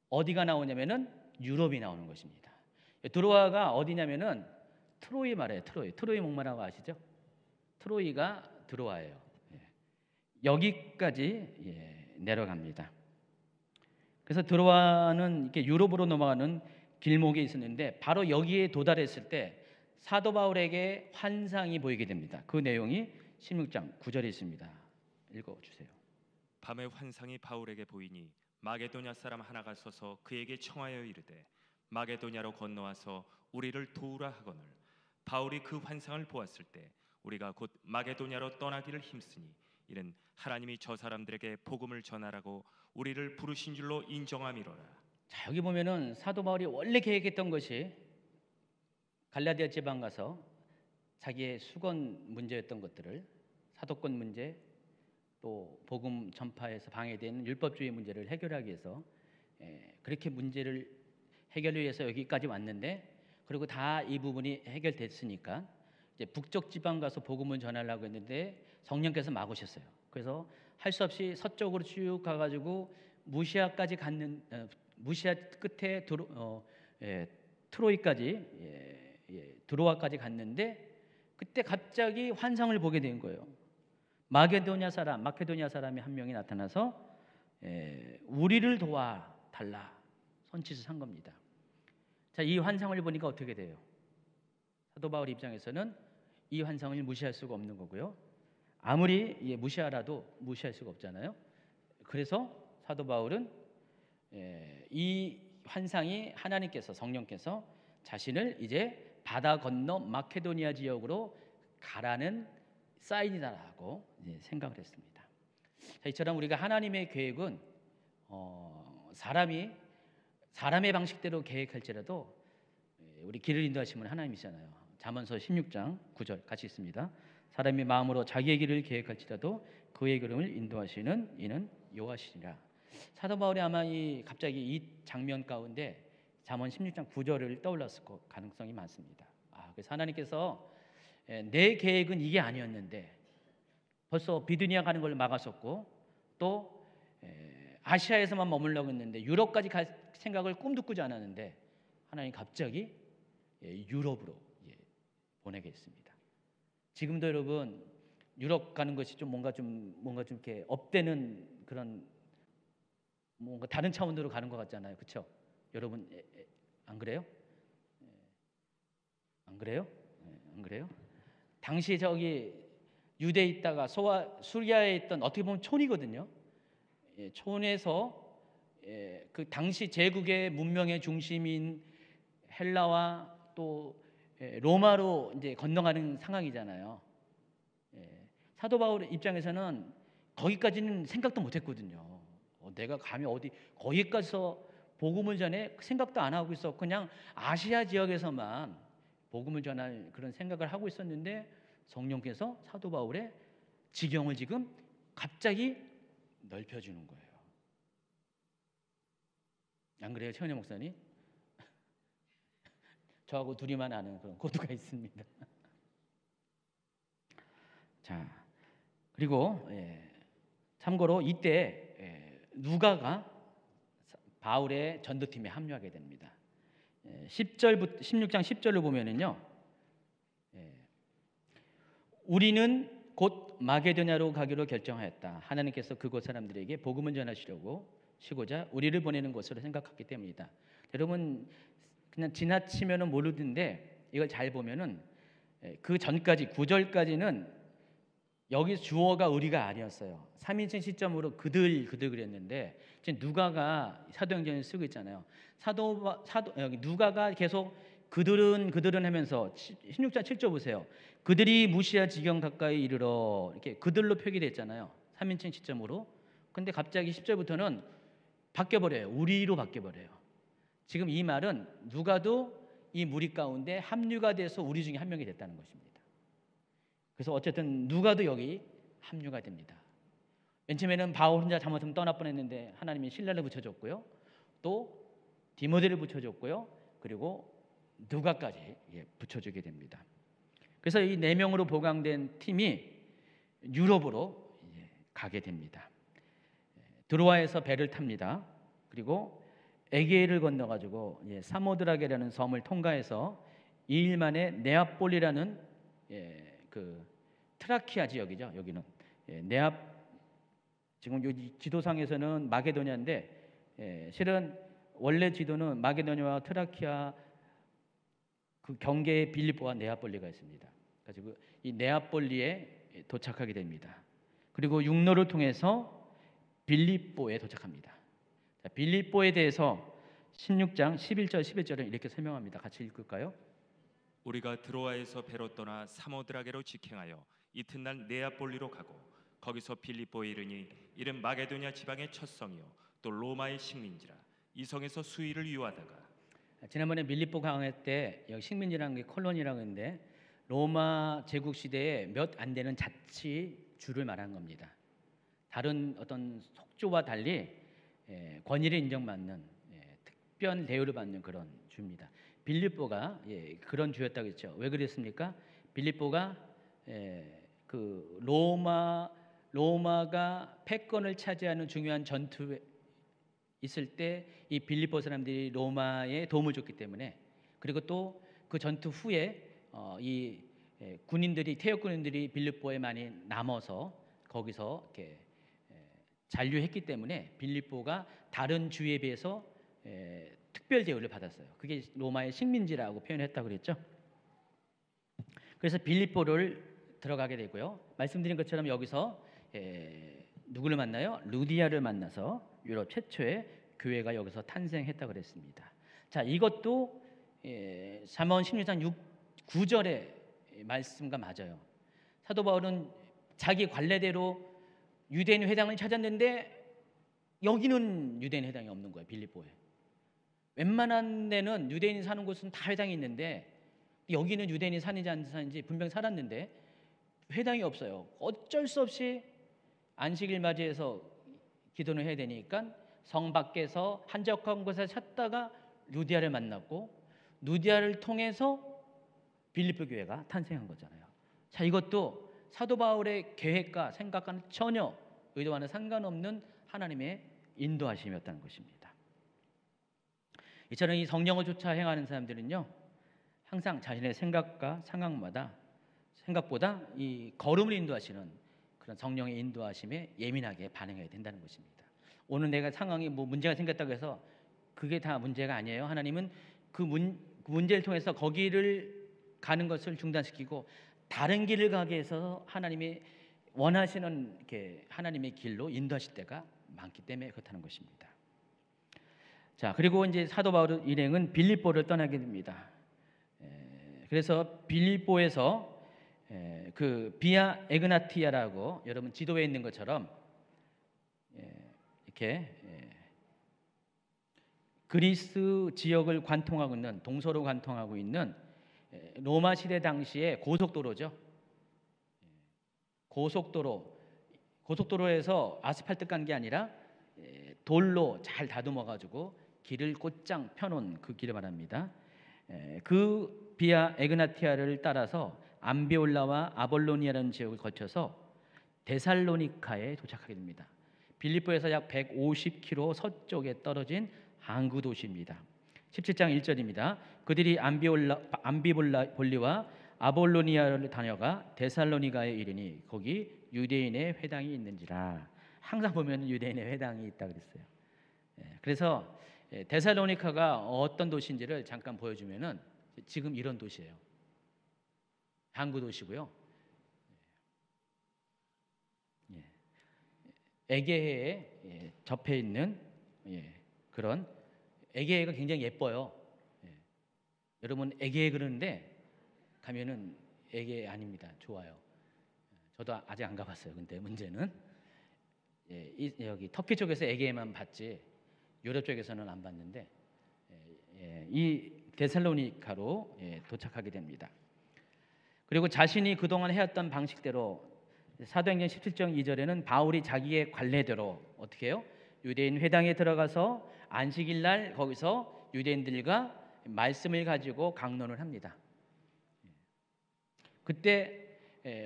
어디가 나오냐면은 유럽이 나오는 것입니다. 드로아가 어디냐면은 트로이 말이에요. 트로이 목마라고 아시죠? 트로이가 드로아예요. 여기까지 내려갑니다. 그래서 드로아는 이렇게 유럽으로 넘어가는 길목에 있었는데 바로 여기에 도달했을 때 사도 바울에게 환상이 보이게 됩니다. 그 내용이 16장 9절에 있습니다. 읽어주세요. 밤에 환상이 바울에게 보이니 마게도냐 사람 하나가 서서 그에게 청하여 이르되 마게도냐로 건너와서 우리를 도우라 하거늘 바울이 그 환상을 보았을 때 우리가 곧 마게도냐로 떠나기를 힘쓰니 이는 하나님이 저 사람들에게 복음을 전하라고 우리를 부르신 줄로 인정함이로라. 자, 여기 보면은 사도 바울이 원래 계획했던 것이 갈라디아 지방 가서 자기의 수건 문제였던 것들을, 사도권 문제, 또 복음 전파에서 방해되는 율법주의 문제를 해결하기 위해서 그렇게 문제를 해결을 위해서 여기까지 왔는데, 그리고 다 이 부분이 해결됐으니까 이제 북쪽 지방 가서 복음을 전하려고 했는데 성령께서 막으셨어요. 그래서 할 수 없이 서쪽으로 쭉 가가지고 무시아까지 갔는 무시아 끝에 트로이까지 드로아까지 갔는데 그때 갑자기 환상을 보게 된 거예요. 마케도니아 사람이 한 명이 나타나서 우리를 도와달라 손짓을 한 겁니다. 자, 이 환상을 보니까 어떻게 돼요? 사도 바울 입장에서는 이 환상을 무시할 수가 없는 거고요. 아무리 무시하라도 무시할 수가 없잖아요. 그래서 사도 바울은 이 환상이 하나님께서 성령께서 자신을 이제 바다 건너 마케도니아 지역으로 가라는 사인이다라고 생각을 했습니다. 자, 이처럼 우리가 하나님의 계획은 사람의 방식대로 계획할지라도 우리 길을 인도하시는 하나님이잖아요. 잠언서 16장 9절 같이 있습니다. 사람이 마음으로 자기의 길을 계획할지라도 그의 걸음을 인도하시는 이는 여호와시니라. 사도 바울이 아마 갑자기 이 장면 가운데 잠언 16장 9절을 떠올랐을 가능성이 많습니다. 그래서 하나님께서 내 계획은 이게 아니었는데 벌써 비두니아 가는 걸 막았었고 또 아시아에서만 머물려고 했는데 유럽까지 갈 생각을 꿈도 꾸지 않았는데 하나님 갑자기 유럽으로 보내게 했습니다. 지금도 여러분 유럽 가는 것이 좀 뭔가 좀 이렇게 업되는 그런 뭔가 다른 차원으로 가는 것 같잖아요, 그렇죠? 여러분 안 그래요? 안 그래요? 안 그래요? 당시 저기 유대에 있다가 수리아에 있던 어떻게 보면 촌이거든요. 촌에서 그 당시 제국의 문명의 중심인 헬라와 또 로마로 이제 건너가는 상황이잖아요. 사도 바울 입장에서는 거기까지는 생각도 못했거든요. 내가 감히 어디 거기까지서 복음을 전해 생각도 안 하고 있어. 그냥 아시아 지역에서만 복음을 전할 그런 생각을 하고 있었는데 성령께서 사도 바울의 지경을 지금 갑자기 넓혀주는 거예요. 안 그래요, 최은혜 목사님? 저하고 둘이만 아는 그런 코드가 있습니다. 자, 그리고 참고로 이때 누가가 바울의 전도팀에 합류하게 됩니다. 16장 10절을 보면은요, 우리는 곧 마게도냐로 가기로 결정하였다. 하나님께서 그곳 사람들에게 복음을 전하시려고 시고자 우리를 보내는 것으로 생각했기 때문이다. 여러분 그냥 지나치면은 모르는데 이걸 잘 보면은 그 전까지 9절까지는 여기 주어가 우리가 아니었어요. 3인칭 시점으로 그들 그랬는데 지금 누가가 사도행전을 쓰고 있잖아요. 여기 누가가 계속 그들은 하면서 16장 7절 보세요. 그들이 무시아 지경 가까이 이르러 이렇게 그들로 표기됐잖아요. 3인칭 시점으로. 근데 갑자기 10절부터는 바뀌어버려요. 우리로 바뀌어버려요. 지금 이 말은 누가도 이 무리 가운데 합류가 돼서 우리 중에 한 명이 됐다는 것입니다. 그래서 어쨌든 누가도 여기 합류가 됩니다. 맨 처음에는 바울 혼자 잘못하면 떠날 뻔했는데 하나님이 신라를 붙여줬고요. 또 디모데를 붙여줬고요. 그리고 누가까지 붙여주게 됩니다. 그래서 이 4명으로 보강된 팀이 유럽으로 가게 됩니다. 드로아에서 배를 탑니다. 그리고 에게를 건너가지고 사모드라게라는 섬을 통과해서 2일 만에 네아폴리라는 그 트라키아 지역이죠. 여기는 지금 이 지도상에서는 마게도냐인데 실은 원래 지도는 마게도냐와 트라키아 그 경계에 빌립보와 네아폴리가 있습니다. 그래서 이 네아폴리에 도착하게 됩니다. 그리고 육로를 통해서 빌립보에 도착합니다. 자, 빌립보에 대해서 16장 11절 11절은 이렇게 설명합니다. 같이 읽을까요? 우리가 드로아에서 배로 떠나 사모드라게로 직행하여 이튿날 네아폴리로 가고 거기서 빌립보에 이르니 이는 마게도냐 지방의 첫 성이요 또 로마의 식민지라. 이 성에서 수일을 유하다가 지난번에 밀립보 강해 때 여기 식민지라는 게 콜로니라고 했는데 로마 제국 시대에 몇 안 되는 자치주를 말하는 겁니다. 다른 어떤 속주와 달리 권위를 인정받는 특별 대우를 받는 그런 주입니다. 빌립보가 그런 주였다고 했죠. 왜 그랬습니까? 빌립보가 그 로마가 패권을 차지하는 중요한 전투 있을 때 이 빌립보 사람들이 로마에 도움을 줬기 때문에, 그리고 또 그 전투 후에 이 군인들이, 태역 군인들이 빌립보에 많이 남아서 거기서 이렇게 잔류했기 때문에 빌립보가 다른 주에 비해서 특별 대우를 받았어요. 그게 로마의 식민지라고 표현했다고 그랬죠. 그래서 빌립보를 들어가게 되고요. 말씀드린 것처럼 여기서 누구를 만나요? 루디아를 만나서 유럽 최초의 교회가 여기서 탄생했다고 그랬습니다. 자, 이것도 잠언 16장 9절의 말씀과 맞아요. 사도 바울은 자기 관례대로 유대인 회당을 찾았는데 여기는 유대인 회당이 없는 거예요. 빌립보에. 웬만한 데는 유대인이 사는 곳은 다 회당이 있는데 여기는 유대인이 사는지 안 사는지 분명히 살았는데 회당이 없어요. 어쩔 수 없이 안식일 맞이해서 기도를 해야 되니까 성 밖에서 한적한 곳에 찾다가 루디아를 만났고, 루디아를 통해서 빌립보 교회가 탄생한 거잖아요. 자, 이것도 사도 바울의 계획과 생각과는 전혀 의도와는 상관없는 하나님의 인도하심이었다는 것입니다. 이처럼 이 성령을 쫓아 행하는 사람들은요, 항상 자신의 생각과 생각보다 이 걸음을 인도하시는 그런 성령의 인도하심에 예민하게 반응해야 된다는 것입니다. 오늘 내가 상황이 문제가 생겼다고 해서 그게 다 문제가 아니에요. 하나님은 그 문제를 통해서 거기를 가는 것을 중단시키고 다른 길을 가게 해서 하나님이 원하시는 이렇게 하나님의 길로 인도하실 때가 많기 때문에 그렇다는 것입니다. 자, 그리고 이제 사도 바울 일행은 빌립보를 떠나게 됩니다. 그래서 빌립보에서 그 비아 에그나티아라고 여러분 지도에 있는 것처럼 이렇게 그리스 지역을 관통하고 있는, 동서로 관통하고 있는 로마 시대 당시의 고속도로죠. 고속도로에서 아스팔트 깐 게 아니라 돌로 잘 다듬어 가지고 길을 곧장 펴놓은 그 길을 말합니다. 그 비아 에그나티아를 따라서 암비올라와 아볼로니아라는 지역을 거쳐서 데살로니카에 도착하게 됩니다. 빌립보에서 약 150km 서쪽에 떨어진 항구 도시입니다. 17장 1절입니다. 그들이 암비볼리와 아볼로니아를 다녀가 데살로니가에 이르니 거기 유대인의 회당이 있는지라. 항상 보면 유대인의 회당이 있다 그랬어요. 그래서 데살로니카가 어떤 도시인지를 잠깐 보여주면은 지금 이런 도시예요. 항구 도시고요. 에게해에 접해 있는 그런, 에게해가 굉장히 예뻐요. 여러분 에게해 그러는데 가면은 에게해 아닙니다. 좋아요. 저도 아직 안 가봤어요. 근데 문제는 여기 터키 쪽에서 에게해만 봤지 유럽 쪽에서는 안 봤는데 이 데살로니카로 도착하게 됩니다. 그리고 자신이 그동안 해왔던 방식대로 사도행전 17장 2절에는 바울이 자기의 관례대로 어떻게 해요? 유대인 회당에 들어가서 안식일 날 거기서 유대인들과 말씀을 가지고 강론을 합니다. 그때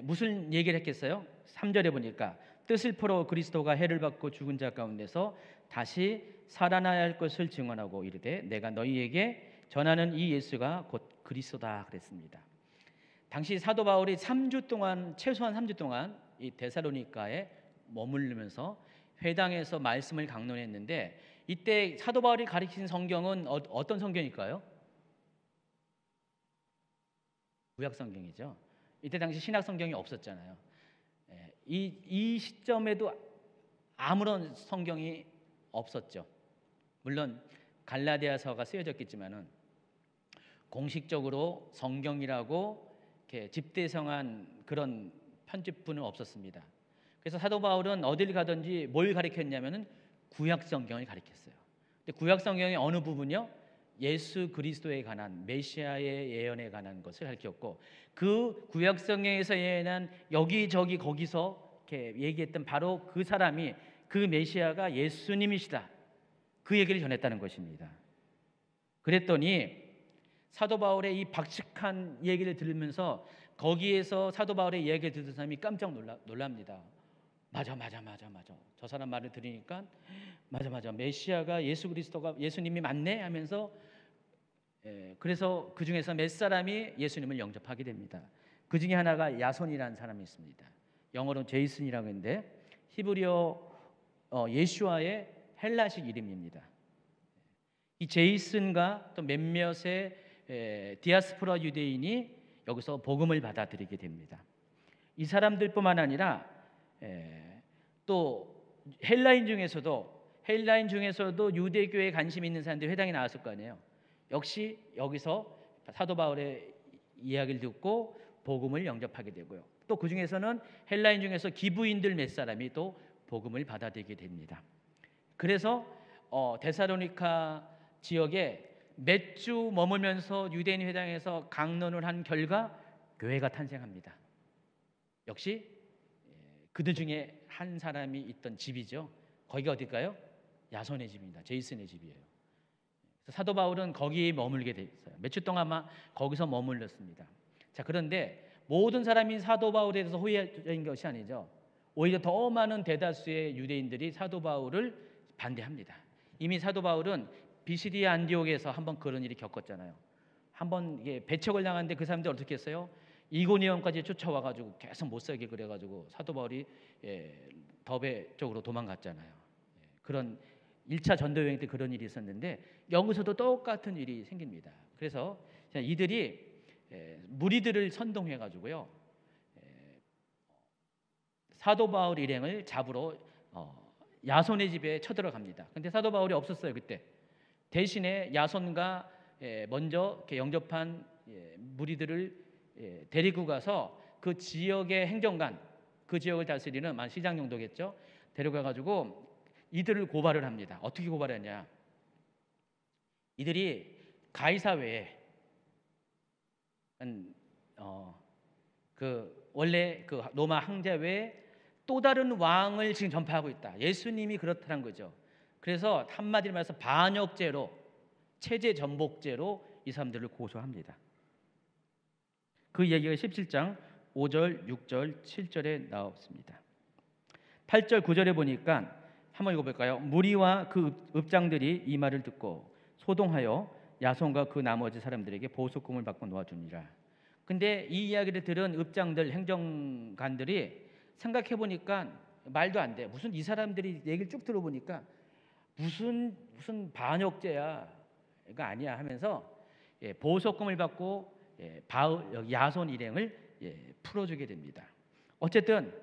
무슨 얘기를 했겠어요? 3절에 보니까 뜻을 풀어 그리스도가 해를 받고 죽은 자 가운데서 다시 살아나야 할 것을 증언하고 이르되 내가 너희에게 전하는 이 예수가 곧 그리스도다 그랬습니다. 당시 사도 바울이 최소한 3주 동안 이 데살로니가에 머무르면서 회당에서 말씀을 강론했는데, 이때 사도 바울이 가르친 성경은 어떤 성경일까요? 구약 성경이죠. 이때 당시 신약 성경이 없었잖아요. 이 시점에도 아무런 성경이 없었죠. 물론 갈라디아서가 쓰여졌겠지만은 공식적으로 성경이라고 이렇게 집대성한 그런 편집부는 없었습니다. 그래서 사도 바울은 어딜 가든지 뭘 가르쳤냐면은 구약 성경을 가르쳤어요. 근데 구약 성경의 어느 부분이요? 예수 그리스도에 관한, 메시아의 예언에 관한 것을 가르쳤고, 그 구약 성경에서 예언한 여기저기 거기서 이렇게 얘기했던 바로 그 사람이, 그 메시아가 예수님이시다, 그 얘기를 전했다는 것입니다. 그랬더니 사도 바울의 이 박식한 얘기를 들으면서 거기에서 사도 바울의 얘기를 듣는 사람이 깜짝 놀랍니다. 맞아. 저 사람 말을 들으니까 맞아. 메시아가 예수 그리스도가 예수님이 맞네 하면서 그래서 그 중에서 몇 사람이 예수님을 영접하게 됩니다. 그 중에 하나가 야손이라는 사람이 있습니다. 영어로 제이슨이라고 했는데 히브리어 예슈아의 헬라식 이름입니다. 이 제이슨과 또 몇몇의 디아스포라 유대인이 여기서 복음을 받아들이게 됩니다. 이 사람들뿐만 아니라 또 헬라인 중에서도 유대교에 관심 있는 사람들이 회당에 나왔을 거 아니에요. 역시 여기서 사도 바울의 이야기를 듣고 복음을 영접하게 되고요. 또 그 중에서는 헬라인 중에서 기부인들 몇 사람이 또 복음을 받아들이게 됩니다. 그래서 데살로니가 지역에 몇 주 머물면서 유대인 회당에서 강론을 한 결과 교회가 탄생합니다. 역시 그들 중에 한 사람이 있던 집이죠. 거기가 어딜까요? 야손의 집입니다. 제이슨의 집이에요. 사도 바울은 거기에 머물게 됐어요. 몇 주 동안 아마 거기서 머물렀습니다. 자, 그런데 모든 사람이 사도 바울에 대해서 호의적인 것이 아니죠. 오히려 더 많은 대다수의 유대인들이 사도 바울을 반대합니다. 이미 사도 바울은 비시디아 안디옥에서 한번 그런 일이 겪었잖아요. 한번 배척을 당하는데 그 사람들이 어떻게 했어요? 이고니온까지 쫓아와가지고 계속 못 살게 그래가지고 사도 바울이 더베 쪽으로 도망갔잖아요. 그런 1차 전도 여행 때 그런 일이 있었는데 여기서도 똑같은 일이 생깁니다. 그래서 이들이 무리들을 선동해가지고요 사도 바울 일행을 잡으러 야손의 집에 쳐들어갑니다. 근데 사도 바울이 없었어요 그때. 대신에 야손과 먼저 이렇게 영접한 무리들을 데리고 가서 그 지역의 행정관, 그 지역을 다스리는 시장 정도겠죠. 데려가가지고 이들을 고발을 합니다. 어떻게 고발했냐? 이들이 가이사회에 원래 그 로마 황제외에 또 다른 왕을 지금 전파하고 있다. 예수님이 그렇다는 거죠. 그래서 한마디로 말해서 반역죄로, 체제 전복죄로 이 사람들을 고소합니다. 그 얘기가 17장 5절, 6절, 7절에 나왔습니다. 8절, 9절에 보니까 한번 읽어볼까요? 무리와 그 읍장들이 이 말을 듣고 소동하여 야손과 그 나머지 사람들에게 보석금을 받고 놓아주니라. 근데 이 이야기를 들은 읍장들, 행정관들이 생각해보니까 말도 안 돼. 무슨 이 사람들이 얘기를 쭉 들어보니까 무슨 반역죄야, 이거 아니야 하면서 보석금을 받고 야손 일행을 풀어주게 됩니다. 어쨌든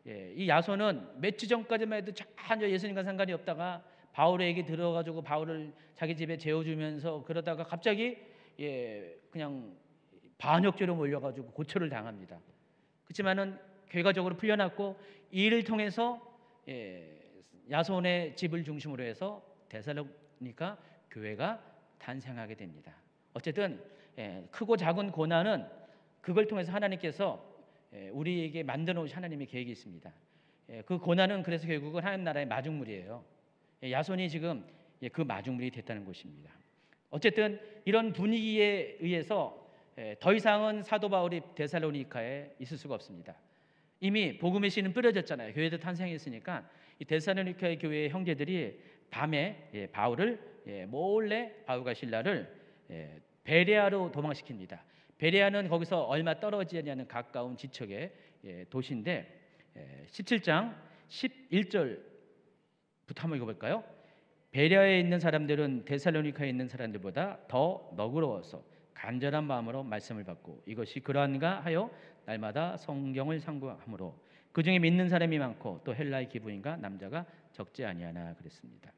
이 야손은 몇 주 전까지만 해도 전혀 예수님과 상관이 없다가 바울의 얘기 들어가지고 바울을 자기 집에 재워주면서 그러다가 갑자기 그냥 반역죄로 몰려가지고 고초를 당합니다. 그렇지만은 결과적으로 풀려났고 이 일을 통해서 야손의 집을 중심으로 해서 데살로니가 교회가 탄생하게 됩니다. 어쨌든 크고 작은 고난은 그걸 통해서 하나님께서 우리에게 만들어 놓으신 하나님의 계획이 있습니다. 그 고난은 그래서 결국은 하나님 나라의 마중물이에요. 야손이 지금 그 마중물이 됐다는 것입니다. 어쨌든 이런 분위기에 의해서 더 이상은 사도 바울이 데살로니카에 있을 수가 없습니다. 이미 복음의 씨는 뿌려졌잖아요. 교회도 탄생했으니까 이 데살로니카의 교회의 형제들이 밤에 바울을 몰래 바울과 실라를 베레아로 도망시킵니다. 베레아는 거기서 얼마 떨어지지 않는 가까운 지척의 도시인데 17장 11절부터 한번 읽어볼까요? 베레아에 있는 사람들은 데살로니카에 있는 사람들보다 더 너그러워서 간절한 마음으로 말씀을 받고 이것이 그러한가 하여 날마다 성경을 상고함으로 그 중에 믿는 사람이 많고 또 헬라의 기부인과 남자가 적지 아니하나 그랬습니다.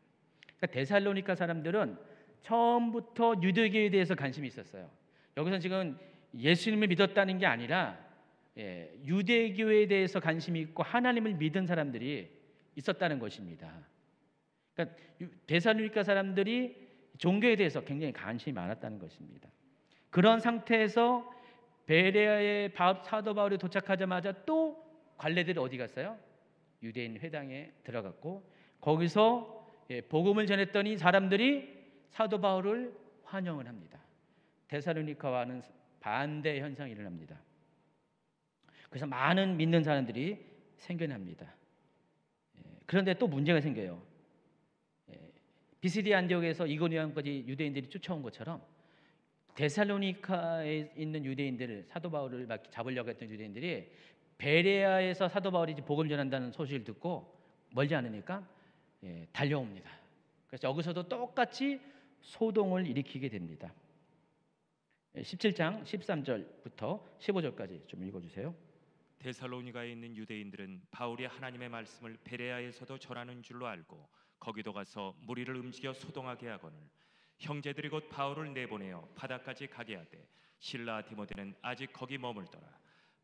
그러니까 데살로니카 사람들은 처음부터 유대교에 대해서 관심이 있었어요. 여기서 지금 예수님을 믿었다는 게 아니라 유대교에 대해서 관심이 있고 하나님을 믿은 사람들이 있었다는 것입니다. 그러니까 데살로니카 사람들이 종교에 대해서 굉장히 관심이 많았다는 것입니다. 그런 상태에서 베레아의 사도 바울이 도착하자마자 또 관례들이 어디 갔어요? 유대인 회당에 들어갔고 거기서 복음을 전했더니 사람들이 사도 바울을 환영을 합니다. 데살로니카와는 반대 현상이 일어납니다. 그래서 많은 믿는 사람들이 생겨납니다. 그런데 또 문제가 생겨요. 비시디 안디옥에서 이고니온까지 유대인들이 쫓아온 것처럼 데살로니카에 있는 유대인들을, 사도 바울을 잡으려고 했던 유대인들이 베레아에서 사도 바울이 복음 전한다는 소식을 듣고 멀지 않으니까 달려옵니다. 그래서 여기서도 똑같이 소동을 일으키게 됩니다. 17장 13절부터 15절까지 좀 읽어주세요. 데살로니가에 있는 유대인들은 바울이 하나님의 말씀을 베레아에서도 전하는 줄로 알고 거기도 가서 무리를 움직여 소동하게 하거늘 형제들이 곧 바울을 내보내어 바다까지 가게 하되 실라 디모데는 아직 거기 머물더라.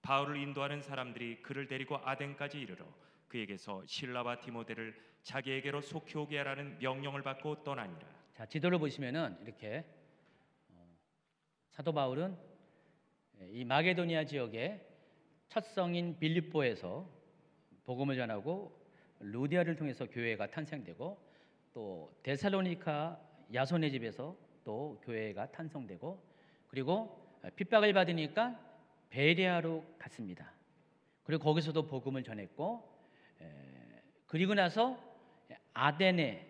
바울을 인도하는 사람들이 그를 데리고 아덴까지 이르러 그에게서 실라와 디모데를 자기에게로 속히 오게 하라는 명령을 받고 떠나니라. 자, 지도를 보시면은 이렇게 사도 바울은 이 마게도니아 지역의 첫 성인 빌립보에서 복음을 전하고 루디아를 통해서 교회가 탄생되고 또 데살로니카 야손의 집에서 또 교회가 탄생되고 그리고 핍박을 받으니까 베레아로 갔습니다. 그리고 거기서도 복음을 전했고 그리고 나서 아덴이라고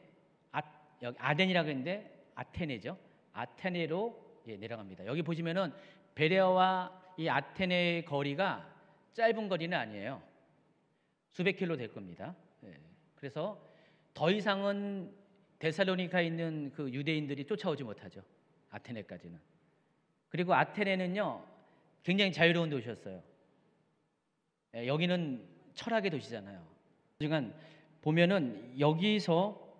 했는데 아테네죠. 아테네로 내려갑니다. 여기 보시면은 베레아와 이 아테네의 거리가 짧은 거리는 아니에요. 수백 킬로 될 겁니다. 그래서 더 이상은 데살로니카에 있는 그 유대인들이 쫓아오지 못하죠. 아테네까지는. 그리고 아테네는요 굉장히 자유로운 도시였어요. 여기는 철학의 도시잖아요. 하지만 보면은 여기서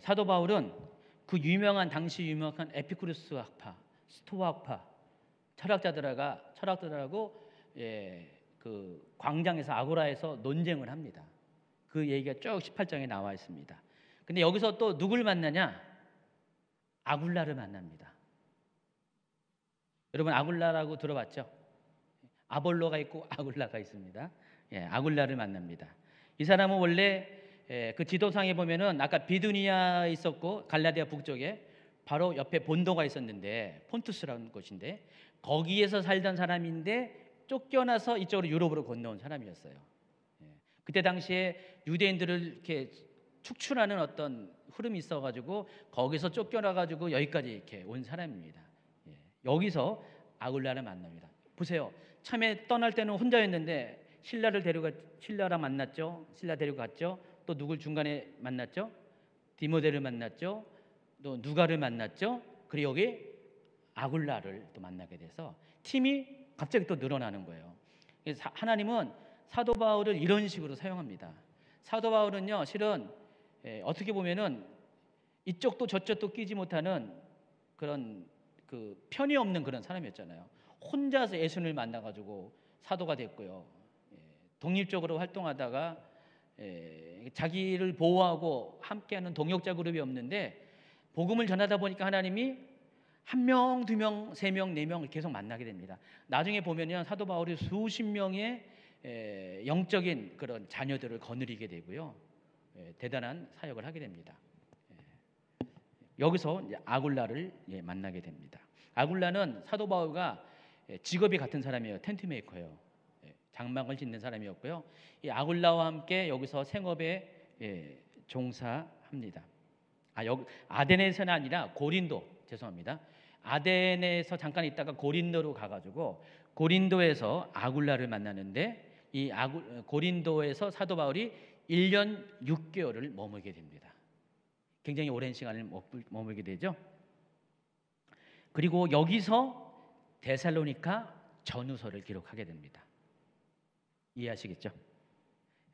사도 바울은 그 당시 유명한 에피쿠르스 학파, 스토아 학파 철학자들하고 그 광장에서 아고라에서 논쟁을 합니다. 그 얘기가 쭉 18장에 나와 있습니다. 근데 여기서 또 누굴 만나냐? 아굴라를 만납니다. 여러분 아굴라라고 들어봤죠? 아볼로가 있고 아굴라가 있습니다. 아굴라를 만납니다. 이 사람은 원래 그 지도상에 보면은 아까 비두니아에 있었고 갈라디아 북쪽에 바로 옆에 본도가 있었는데 폰투스라는 곳인데 거기에서 살던 사람인데 쫓겨나서 이쪽으로 유럽으로 건너온 사람이었어요. 그때 당시에 유대인들을 이렇게 축출하는 어떤 흐름이 있어가지고 거기서 쫓겨나가지고 여기까지 이렇게 온 사람입니다. 여기서 아굴라를 만납니다. 보세요. 처음에 떠날 때는 혼자였는데 신라랑 만났죠. 신라 데리고 갔죠. 또 누굴 중간에 만났죠? 디모데를 만났죠. 또 누가를 만났죠. 그리고 여기 아굴라를 또 만나게 돼서 팀이 갑자기 또 늘어나는 거예요. 하나님은 사도 바울을 이런 식으로 사용합니다. 사도 바울은요, 실은 어떻게 보면은 이쪽도 저쪽도 끼지 못하는 그런 그 편이 없는 그런 사람이었잖아요. 혼자서 예수님을 만나가지고 사도가 됐고요. 독립적으로 활동하다가 자기를 보호하고 함께하는 동역자 그룹이 없는데 복음을 전하다 보니까 하나님이 한 명, 두 명, 세 명, 네 명을 계속 만나게 됩니다. 나중에 보면요, 사도 바울이 수십 명의 영적인 그런 자녀들을 거느리게 되고요, 대단한 사역을 하게 됩니다. 여기서 이제 아굴라를 만나게 됩니다. 아굴라는 사도 바울과 직업이 같은 사람이에요. 텐트 메이커예요. 장막을 짓는 사람이었고요. 이 아굴라와 함께 여기서 생업에 종사합니다. 아덴에서는 아니라 죄송합니다. 아덴에서 잠깐 있다가 고린도로 가가지고 고린도에서 아굴라를 만나는데 이 고린도에서 사도 바울이 1년 6개월을 머물게 됩니다. 굉장히 오랜 시간을 머물게 되죠. 그리고 여기서 데살로니카 전후서를 기록하게 됩니다. 이해하시겠죠?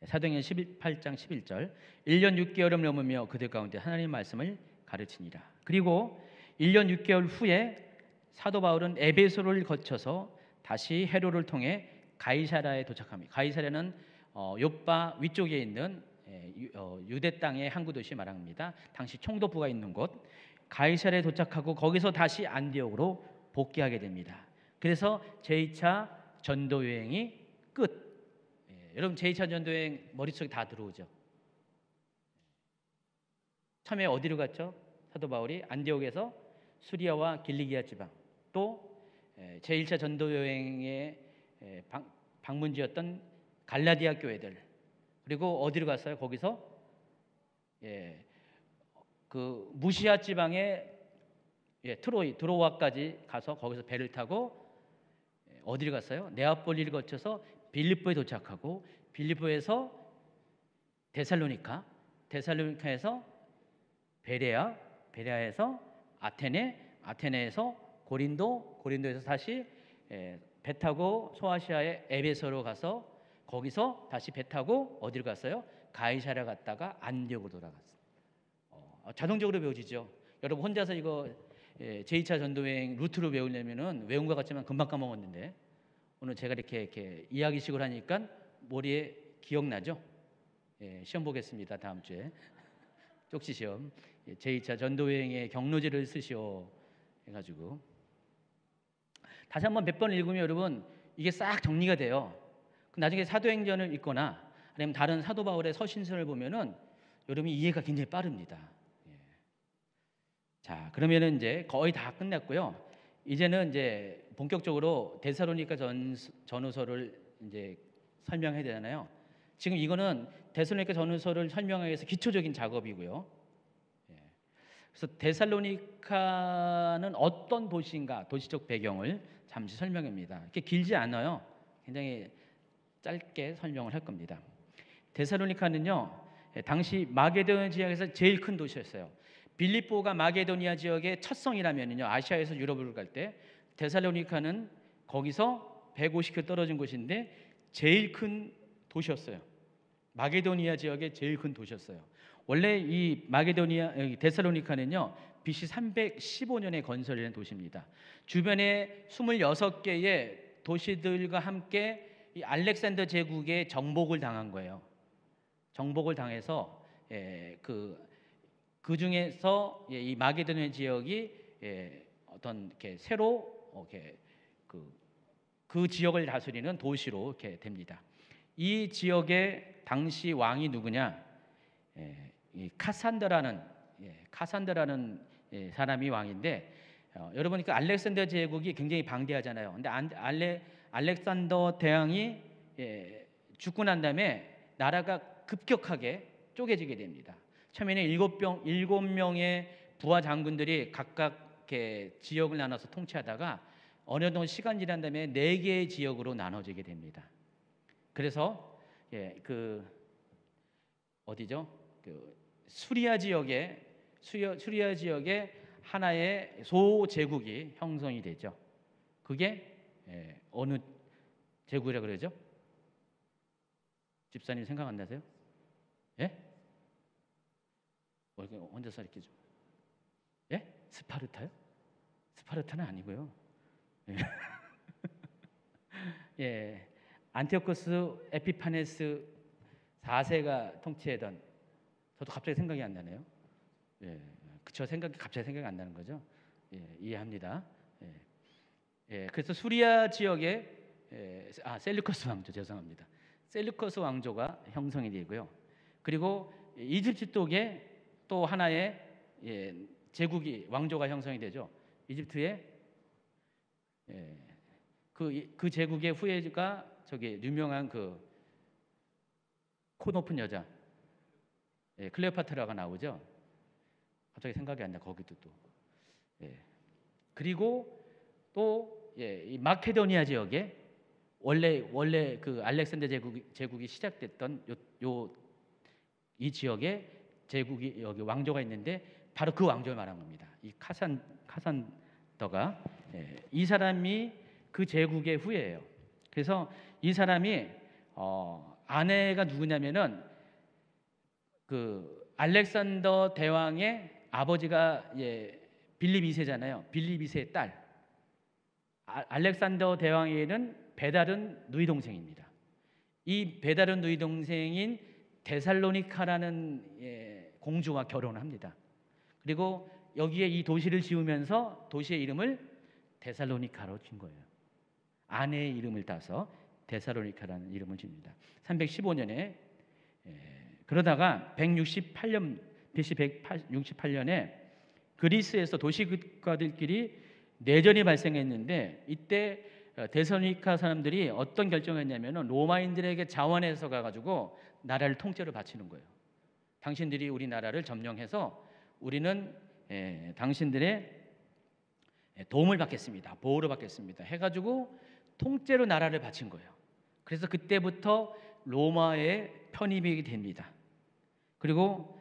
사도행전 18장 11절 1년 6개월을 넘으며 그들 가운데 하나님의 말씀을 가르치니라. 그리고 1년 6개월 후에 사도 바울은 에베소를 거쳐서 다시 헤로를 통해 가이사랴에 도착합니다. 가이사랴는 요파 위쪽에 있는 유대 땅의 항구 도시 말합니다. 당시 총독부가 있는 곳 가이사랴에 도착하고 거기서 다시 안디옥으로 복귀하게 됩니다. 그래서 제2차 전도 여행이 끝. 여러분 제2차 전도 여행 머릿속에 다 들어오죠. 처음에 어디로 갔죠? 사도 바울이 안디옥에서 수리아와 길리기아 지방, 또 제1차 전도 여행의 방문지였던 갈라디아 교회들, 그리고 어디로 갔어요? 거기서 예, 그 무시아 지방의 트로이 드로아까지 가서 거기서 배를 타고 어디를 갔어요? 네아폴리를 거쳐서 빌립보에 도착하고 빌립보에서 데살로니카, 데살로니카에서 베레아, 베레아에서 아테네, 아테네에서 고린도, 고린도에서 다시 배 타고 소아시아의 에베소로 가서 거기서 다시 배 타고 어디를 갔어요? 가이사랴 갔다가 안디옥으로 돌아갔어요. 자동적으로 배워지죠. 여러분 혼자서 이거 제2차 전도여행 루트로 외우려면은 외운 것 같지만 금방 까먹었는데 오늘 제가 이렇게 이야기식으로 하니까 머리에 기억나죠? 시험 보겠습니다. 다음 주에 쪽지 시험. 제2차 전도여행의 경로지를 쓰시오 해가지고 다시 한번 몇 번 읽으면 여러분 이게 싹 정리가 돼요. 나중에 사도행전을 읽거나 아니면 다른 사도 바울의 서신서를 보면은 여러분이 이해가 굉장히 빠릅니다. 자, 그러면은 이제 거의 다 끝났고요. 이제는 이제 본격적으로 데살로니가 전후서를 이제 설명해야 되잖아요. 지금 이거는 데살로니가 전후서를 설명하기 위해서 기초적인 작업이고요. 그래서 데살로니카는 어떤 도시인가, 도시적 배경을 잠시 설명합니다. 이렇게 길지 않아요. 굉장히 짧게 설명을 할 겁니다. 데살로니카는요, 당시 마게도니아 지역에서 제일 큰 도시였어요. 빌립보가 마게도니아 지역의 첫 성이라면요, 아시아에서 유럽을 갈 때 데살로니카는 거기서 150km 떨어진 곳인데 제일 큰 도시였어요. 마게도니아 지역의 제일 큰 도시였어요. 원래 이 마게도니아 데살로니카는요, BC 315년에 건설된 도시입니다. 주변에 26개의 도시들과 함께 이 알렉산더 제국의 정복을 당한 거예요. 정복을 당해서 그 중에서 이 마게도니아 지역이 어떤 이렇게 새로 이렇게 그 지역을 다스리는 도시로 이렇게 됩니다. 이 지역의 당시 왕이 누구냐? 이 카산드라는 사람이 왕인데 여러분 그 알렉산더 제국이 굉장히 방대하잖아요. 근데 알렉산더 대왕이 죽고 난 다음에 나라가 급격하게 쪼개지게 됩니다. 처음에는 7명의 부하 장군들이 각각 이렇게 지역을 나눠서 통치하다가 어느 정도 시간 지난 다음에 4개의 지역으로 나눠지게 됩니다. 그래서 어디죠? 수리아 지역의 하나의 소제국이 형성이 되죠. 그게 어느 제국이라 그러죠? 집사님 생각 안 나세요? 예? 혼자서 이렇게 좀. 예? 스파르타요? 스파르타는 아니고요. 예. 예. 안티오코스 에피파네스 4세가 통치하던, 저도 갑자기 생각이 안 나네요. 예. 그쵸, 갑자기 생각이 안 나는 거죠. 예, 이해합니다. 예. 그래서 수리아 지역에 셀루커스 왕조, 죄송합니다. 셀루커스 왕조가 형성이 되고요. 그리고 이집트 쪽에 또 하나의 제국이 왕조가 형성이 되죠. 이집트의 그 제국의 후예가 저기 유명한 그 코 높은 여자 클레오파트라가 나오죠. 갑자기 생각이 안 나. 거기도 또. 그리고 또 이 마케도니아 지역에 원래 그 알렉산더 제국이 시작됐던 이 지역에 제국이 여기 왕조가 있는데 바로 그 왕조를 말한 겁니다. 이 카산더가 이 사람이 그 제국의 후예예요. 그래서 이 사람이 아내가 누구냐면은 그 알렉산더 대왕의 아버지가 빌립 2세잖아요. 빌립 2세의 딸. 알렉산더 대왕에는 베다른 누이 동생입니다. 이 베다른 누이 동생인 데살로니카라는 공주와 결혼을 합니다. 그리고 여기에 이 도시를 지으면서 도시의 이름을 데살로니카로 준 거예요. 아내의 이름을 따서 데살로니카라는 이름을 줍니다. 315년에 그러다가 168년 BC 168년에 그리스에서 도시국가들끼리 내전이 발생했는데 이때 데살로니카 사람들이 어떤 결정을 했냐면은 로마인들에게 자원해서 가가지고 나라를 통째로 바치는 거예요. 당신들이 우리나라를 점령해서 우리는 당신들의 도움을 받겠습니다. 보호를 받겠습니다. 해가지고 통째로 나라를 바친 거예요. 그래서 그때부터 로마에 편입이 됩니다. 그리고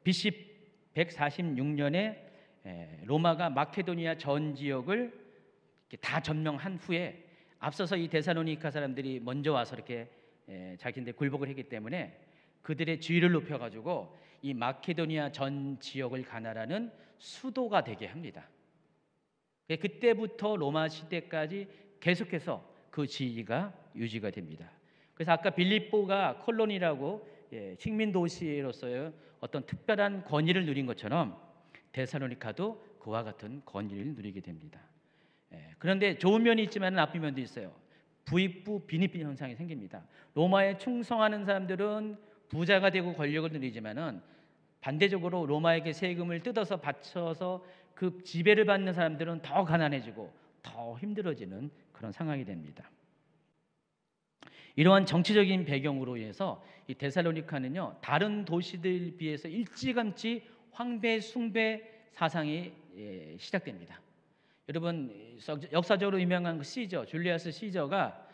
BC 146년에 로마가 마케도니아 전 지역을 다 점령한 후에 앞서서 이 데살로니가 사람들이 먼저 와서 이렇게 자기들 굴복을 했기 때문에 그들의 지위를 높여가지고 이 마케도니아 전 지역을 가나라는 수도가 되게 합니다. 그때부터 로마 시대까지 계속해서 그 지위가 유지가 됩니다. 그래서 아까 빌립보가 콜론이라고 식민 도시로서의 어떤 특별한 권위를 누린 것처럼 데살로니카도 그와 같은 권위를 누리게 됩니다. 그런데 좋은 면이 있지만 나쁜 면도 있어요. 부익부 빈익빈 현상이 생깁니다. 로마에 충성하는 사람들은 부자가 되고 권력을 누리지만은 반대적으로 로마에게 세금을 뜯어서 바쳐서 그 지배를 받는 사람들은 더 가난해지고 더 힘들어지는 그런 상황이 됩니다. 이러한 정치적인 배경으로 인해서 이 데살로니카는요 다른 도시들 비해서 일찌감치 황배 숭배 사상이 시작됩니다. 여러분 역사적으로 유명한 그 시저 줄리아스 시저가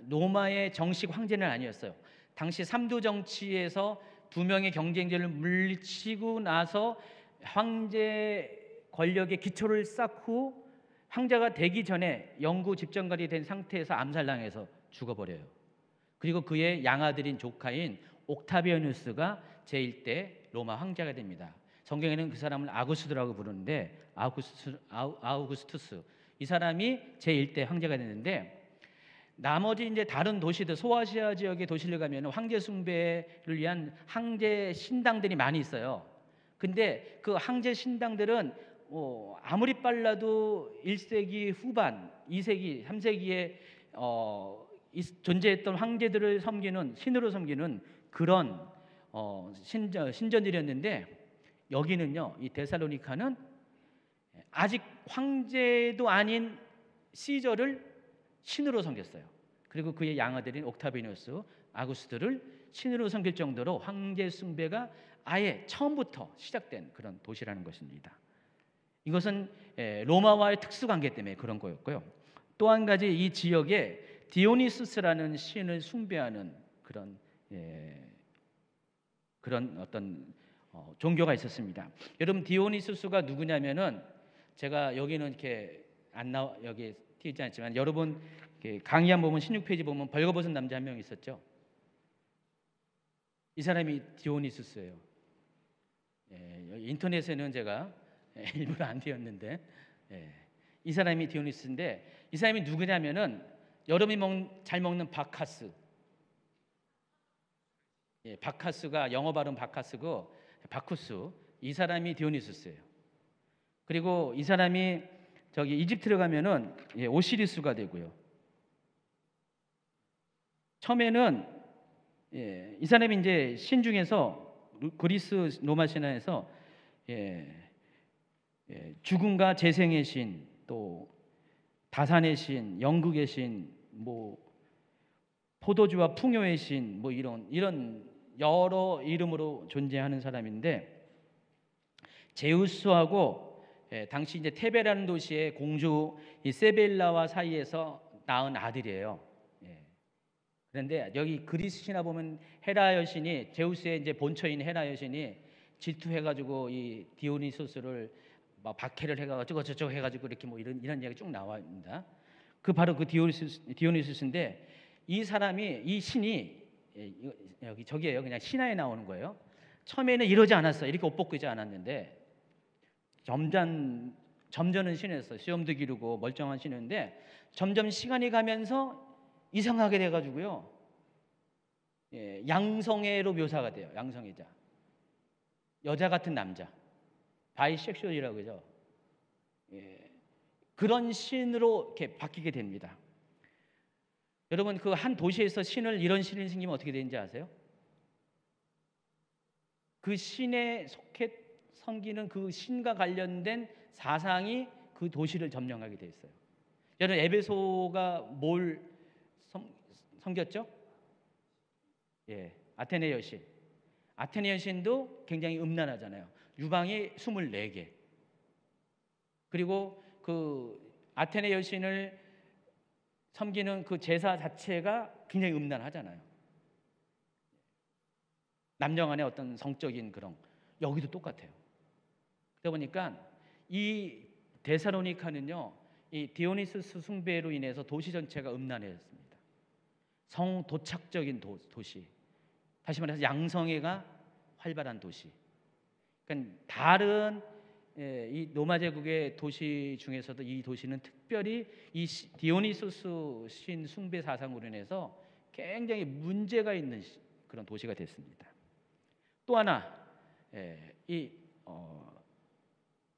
로마의 정식 황제는 아니었어요. 당시 삼두 정치에서 두 명의 경쟁자를 물리치고 나서 황제 권력의 기초를 쌓고 황제가 되기 전에 영구 집정관이 된 상태에서 암살당해서 죽어버려요. 그리고 그의 양아들인 조카인 옥타비아누스가 제1대 로마 황제가 됩니다. 성경에는 그 사람을 아구스트라고 부르는데 아우구스투스 이 사람이 제1대 황제가 됐는데 나머지 이제 다른 도시들 소아시아 지역의 도시를 가면 황제 숭배를 위한 황제 신당들이 많이 있어요. 근데 그 황제 신당들은 아무리 빨라도 1세기 후반, 2세기, 3세기에 존재했던 황제들을 섬기는 신으로 섬기는 그런 신전들이었는데 여기는요, 이 데살로니카는 아직 황제도 아닌 시저를 신으로 섬겼어요. 그리고 그의 양아들인 옥타비누스, 아구스트를 신으로 섬길 정도로 황제 숭배가 아예 처음부터 시작된 그런 도시라는 것입니다. 이것은 로마와의 특수관계 때문에 그런 거였고요. 또 한 가지 이 지역에 디오니수스라는 신을 숭배하는 그런 어떤 종교가 있었습니다. 여러분 디오니수스가 누구냐면은 제가 여기는 이렇게 여기 띄지 않지만 여러분 강의 한 보면 16페이지 보면 벌거벗은 남자 한 명 있었죠. 이 사람이 디오니수스예요. 인터넷에는 제가 일부러 안 띄었는데 이 사람이 디오니수스인데 이 사람이 누구냐면은 여러분이 잘 먹는 바카스. 바카스가 영어 발음 바카스고 바쿠스 이 사람이 디오니수스예요. 그리고 이 사람이 저기 이집트를 가면은 오시리스가 되고요. 처음에는 이 사람이 이제 신 중에서 그리스 로마 신화에서 죽음과 재생의 신, 또 다산의 신, 연극의 신, 뭐 포도주와 풍요의 신, 뭐 이런 여러 이름으로 존재하는 사람인데 제우스하고 당시 이제 테베라는 도시의 공주 이 세벨라와 사이에서 낳은 아들이에요. 그런데 여기 그리스 신화 보면 헤라 여신이 제우스의 이제 본처인 헤라 여신이 질투해가지고 이 디오니소스를 막 박해를 해가지고 저쩌고 해가지고 이렇게 뭐 이런 이야기 쭉 나옵니다. 그 바로 그 디오니소스인데 이 사람이 이 신이 여기 저기에요. 그냥 신화에 나오는 거예요. 처음에는 이러지 않았어요. 이렇게 옷 벗고 있지 않았는데 점잖은 신이었어요. 수염도 기르고 멀쩡한 신인데 점점 시간이 가면서 이상하게 돼가지고요. 양성애로 묘사가 돼요. 양성애자. 여자 같은 남자. 바이섹슈얼이라고 그러죠. 그런 신으로 이렇게 바뀌게 됩니다. 여러분 그 한 도시에서 이런 신이 생기면 어떻게 되는지 아세요? 그 신에 속해 섬기는 그 신과 관련된 사상이 그 도시를 점령하게 돼 있어요. 여러분 에베소가 뭘 섬겼죠? 아테네 여신. 아테네 여신도 굉장히 음란하잖아요. 유방이 24개. 그리고 그 아테네 여신을 섬기는 그 제사 자체가 굉장히 음란하잖아요. 남녀 간의 어떤 성적인 그런, 여기도 똑같아요. 그러다 보니까 이 데살로니카는요, 이 디오니소스 숭배로 인해서 도시 전체가 음란해졌습니다. 성도착적인 도시, 다시 말해서 양성애가 활발한 도시. 그러니까 다른 이 로마 제국의 도시 중에서도 이 도시는 특별히 이 디오니소스 신 숭배 사상으로 인해서 굉장히 문제가 있는 그런 도시가 됐습니다. 또 하나, 이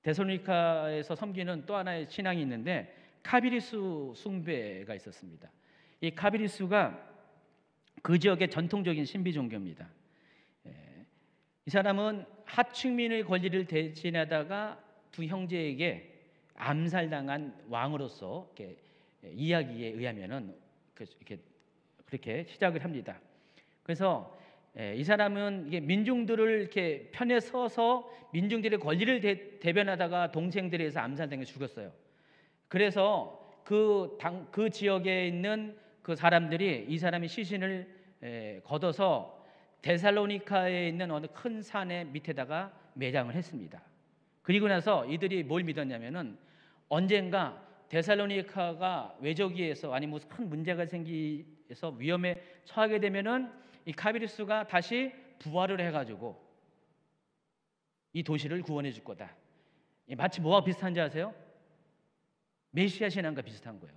데살로니카에서 섬기는 또 하나의 신앙이 있는데 카비리스 숭배가 있었습니다. 이 카비리스가 그 지역의 전통적인 신비 종교입니다. 이 사람은 하층민의 권리를 대신하다가 두 형제에게 암살당한 왕으로서 이렇게 이야기에 의하면은 그렇게 시작을 합니다. 그래서 이 사람은 이게 민중들을 이렇게 편에 서서 민중들의 권리를 대변하다가 동생들에서 암살당해 죽었어요. 그래서 그 지역에 있는 그 사람들이 이 사람의 시신을 걷어서 데살로니카에 있는 어느 큰 산의 밑에다가 매장을 했습니다. 그리고 나서 이들이 뭘 믿었냐면은 언젠가 데살로니카가 외적위에서 아니면 무슨 큰 문제가 생기서 위험에 처하게 되면은 이 카비리스가 다시 부활을 해가지고 이 도시를 구원해 줄 거다. 마치 뭐와 비슷한지 아세요? 메시아 신앙과 비슷한 거예요.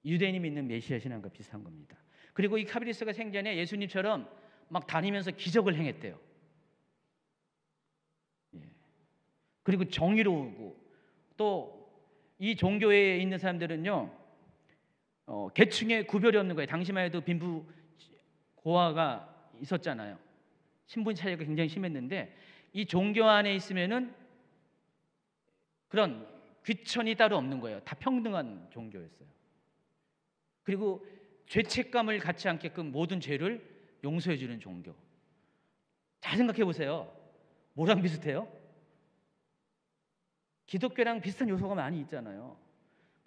유대인이 믿는 메시아 신앙과 비슷한 겁니다. 그리고 이 카비리스가 생전에 예수님처럼 막 다니면서 기적을 행했대요. 그리고 정의로우고, 또 이 종교에 있는 사람들은요, 계층의 구별이 없는 거예요. 당시만 해도 빈부 고하가 있었잖아요. 신분 차이가 굉장히 심했는데 이 종교 안에 있으면은 그런 귀천이 따로 없는 거예요. 다 평등한 종교였어요. 그리고 죄책감을 갖지 않게끔 모든 죄를 용서해 주는 종교. 잘 생각해 보세요. 뭐랑 비슷해요? 기독교랑 비슷한 요소가 많이 있잖아요.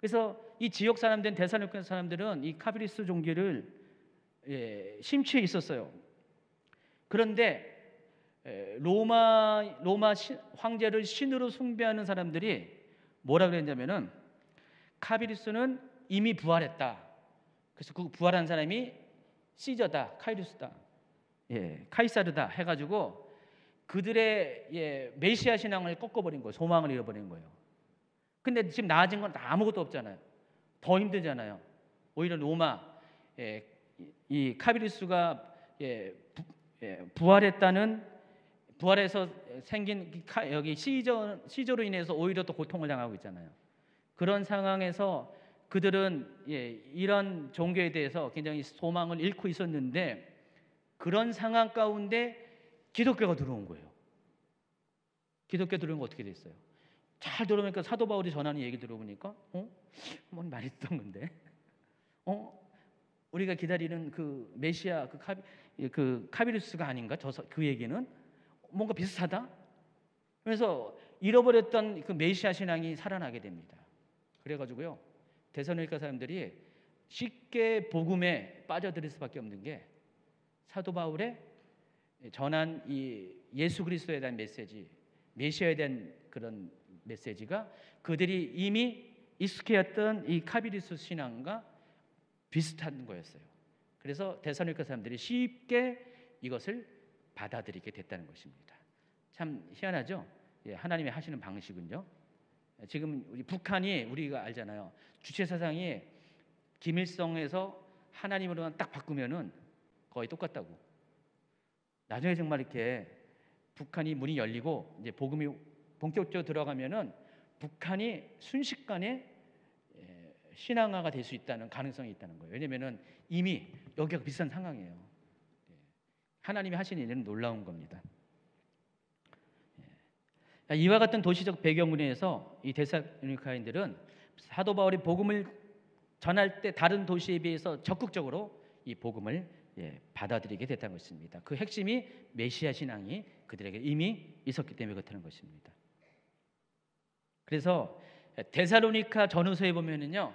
그래서 이 지역 사람들은, 데살로니카 사람들은 이 카비리스 종교를 심취해 있었어요. 그런데 로마 황제를 신으로 숭배하는 사람들이 뭐라 그랬냐면은 카비리스는 이미 부활했다. 그래서 그 부활한 사람이 시저다, 카이루스다, 카이사르다 해가지고 그들의 메시아 신앙을 꺾어버린 거예요. 소망을 잃어버린 거예요. 근데 지금 나아진 건 아무것도 없잖아요. 더 힘들잖아요. 오히려 로마 이 카비리스가 부활해서 생긴 여기 시저로 인해서 오히려 또 고통을 당하고 있잖아요. 그런 상황에서 그들은 이런 종교에 대해서 굉장히 소망을 잃고 있었는데, 그런 상황 가운데 기독교가 들어온 거예요. 기독교 들어온 거 어떻게 됐어요? 잘 들어보니까 사도 바울이 전하는 얘기 들어보니까 뭔 말이 있던 건데, 우리가 기다리는 그 메시아 그 카비리스가 아닌가? 그 얘기는 뭔가 비슷하다. 그래서 잃어버렸던 그 메시아 신앙이 살아나게 됩니다. 그래가지고요, 데살로니가 사람들이 쉽게 복음에 빠져들 수밖에 없는 게 사도 바울의 전한 이 예수 그리스도에 대한 메시지, 메시아에 대한 그런 메시지가 그들이 이미 익숙해졌던 이 카비리스 신앙과 비슷한 거였어요. 그래서 데살로니가 사람들이 쉽게 이것을 받아들이게 됐다는 것입니다. 참 희한하죠? 하나님이 하시는 방식은요. 지금 우리 북한이, 우리가 알잖아요. 주체 사상이 김일성에서 하나님으로만 딱 바꾸면은 거의 똑같다고. 나중에 정말 이렇게 북한이 문이 열리고 이제 복음이 본격적으로 들어가면은 북한이 순식간에 신앙화가 될 수 있다는 가능성이 있다는 거예요. 왜냐면은 이미 여기가 비슷한 상황이에요. 하나님이 하시는 일은 놀라운 겁니다. 이와 같은 도시적 배경으로 인해서 이 데살로니카인들은 사도 바울이 복음을 전할 때 다른 도시에 비해서 적극적으로 이 복음을 받아들이게 됐다는 것입니다. 그 핵심이 메시아 신앙이 그들에게 이미 있었기 때문에 그렇다는 것입니다. 그래서 데살로니가 전후서에 보면은요,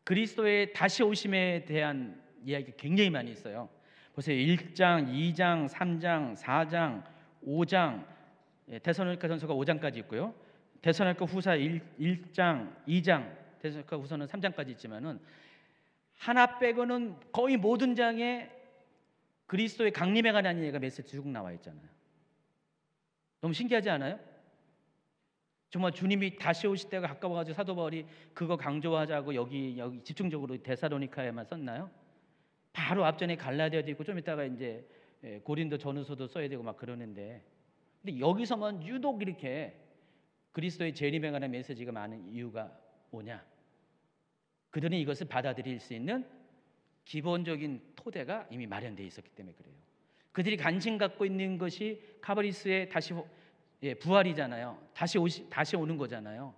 그리스도의 다시 오심에 대한 이야기가 굉장히 많이 있어요. 보세요. 1장, 2장, 3장, 4장, 5장, 데살로니가 전서가 5장까지 있고요. 데살로니가 후서 1장, 2장, 데살로니가 후서는 3장까지 있지만은 하나 빼고는 거의 모든 장에 그리스도의 강림에 관한 얘기가 메시지 쭉 나와 있잖아요. 너무 신기하지 않아요? 정말 주님이 다시 오실 때가 가까워가지고 사도 바울이 그거 강조하자고 여기 집중적으로 데살로니카에만 썼나요? 바로 앞전에 갈라디아도 있고 좀 이따가 이제 고린도 전후서도 써야 되고 막 그러는데, 근데 여기서만 유독 이렇게 그리스도의 재림에 관한 메시지가 많은 이유가 뭐냐? 그들은 이것을 받아들일 수 있는 기본적인 토대가 이미 마련되어 있었기 때문에 그래요. 그들이 관심 갖고 있는 것이 카바리스의 다시 부활이잖아요. 다시 오는 거잖아요.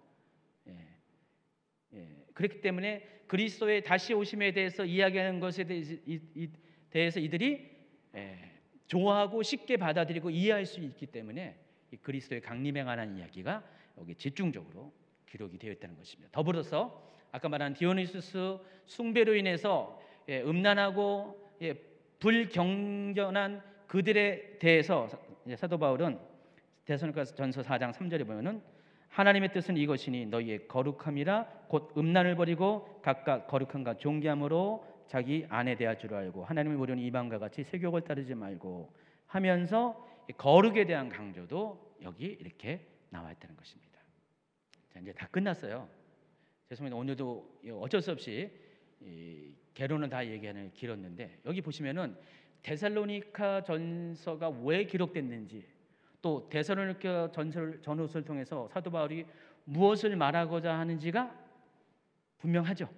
그렇기 때문에 그리스도의 다시 오심에 대해서 이야기하는 것에 대해서 이들이 좋아하고 쉽게 받아들이고 이해할 수 있기 때문에 이 그리스도의 강림에 관한 이야기가 여기 집중적으로 기록이 되어 있다는 것입니다. 더불어서 아까 말한 디오니수스 숭배로 인해서 음란하고 불경건한 그들에 대해서 사도 바울은 데살로니가전서 4장 3절에 보면은 하나님의 뜻은 이것이니 너희의 거룩함이라 곧 음란을 버리고 각각 거룩함과 존귀함으로 자기 안에 대할 줄 알고 하나님을 모르는 이방과 같이 세욕을 따르지 말고 하면서 거룩에 대한 강조도 여기 이렇게 나와 있다는 것입니다. 자, 이제 다 끝났어요. 죄송합니다. 오늘도 어쩔 수 없이 개론은 다 얘기하는 길었는데, 여기 보시면은 데살로니가 전서가 왜 기록됐는지, 또 데살로니가 전후서를 통해서 사도 바울이 무엇을 말하고자 하는지가 분명하죠.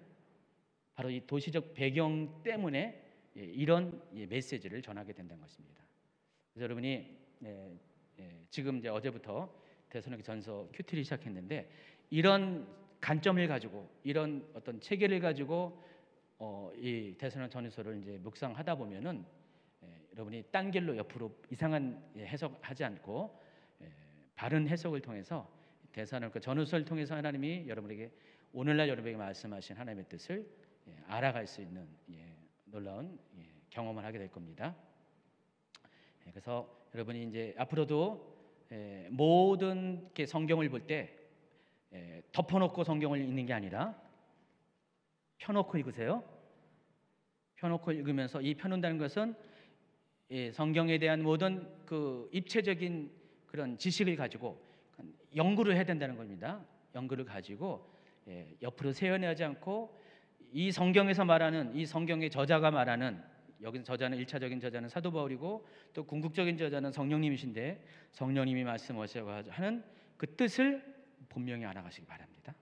바로 이 도시적 배경 때문에 이런 메시지를 전하게 된다는 것입니다. 그래서 여러분이 지금 이제 어제부터 데살로니가 전서 큐티를 시작했는데, 이런 관점을 가지고 이런 어떤 체계를 가지고 이 데살로니가 전서를 이제 묵상하다 보면은 여러분이 딴 길로 옆으로 이상한 해석하지 않고 바른 해석을 통해서 데살로니가 전후서를 통해서 하나님이 여러분에게 오늘날 여러분에게 말씀하신 하나님의 뜻을 알아갈 수 있는 놀라운 경험을 하게 될 겁니다. 그래서 여러분이 이제 앞으로도 모든 성경을 볼 때 덮어놓고 성경을 읽는 게 아니라 펴놓고 읽으세요. 펴놓고 읽으면서, 이 펴놓는다는 것은 성경에 대한 모든 그 입체적인 그런 지식을 가지고 연구를 해야 된다는 겁니다. 연구를 가지고 옆으로 세연하지 않고 이 성경에서 말하는, 이 성경의 저자가 말하는, 여기서 저자는 1차적인 저자는 사도 바울이고 또 궁극적인 저자는 성령님이신데 성령님이 말씀하시고 하는 그 뜻을 분명히 알아가시기 바랍니다.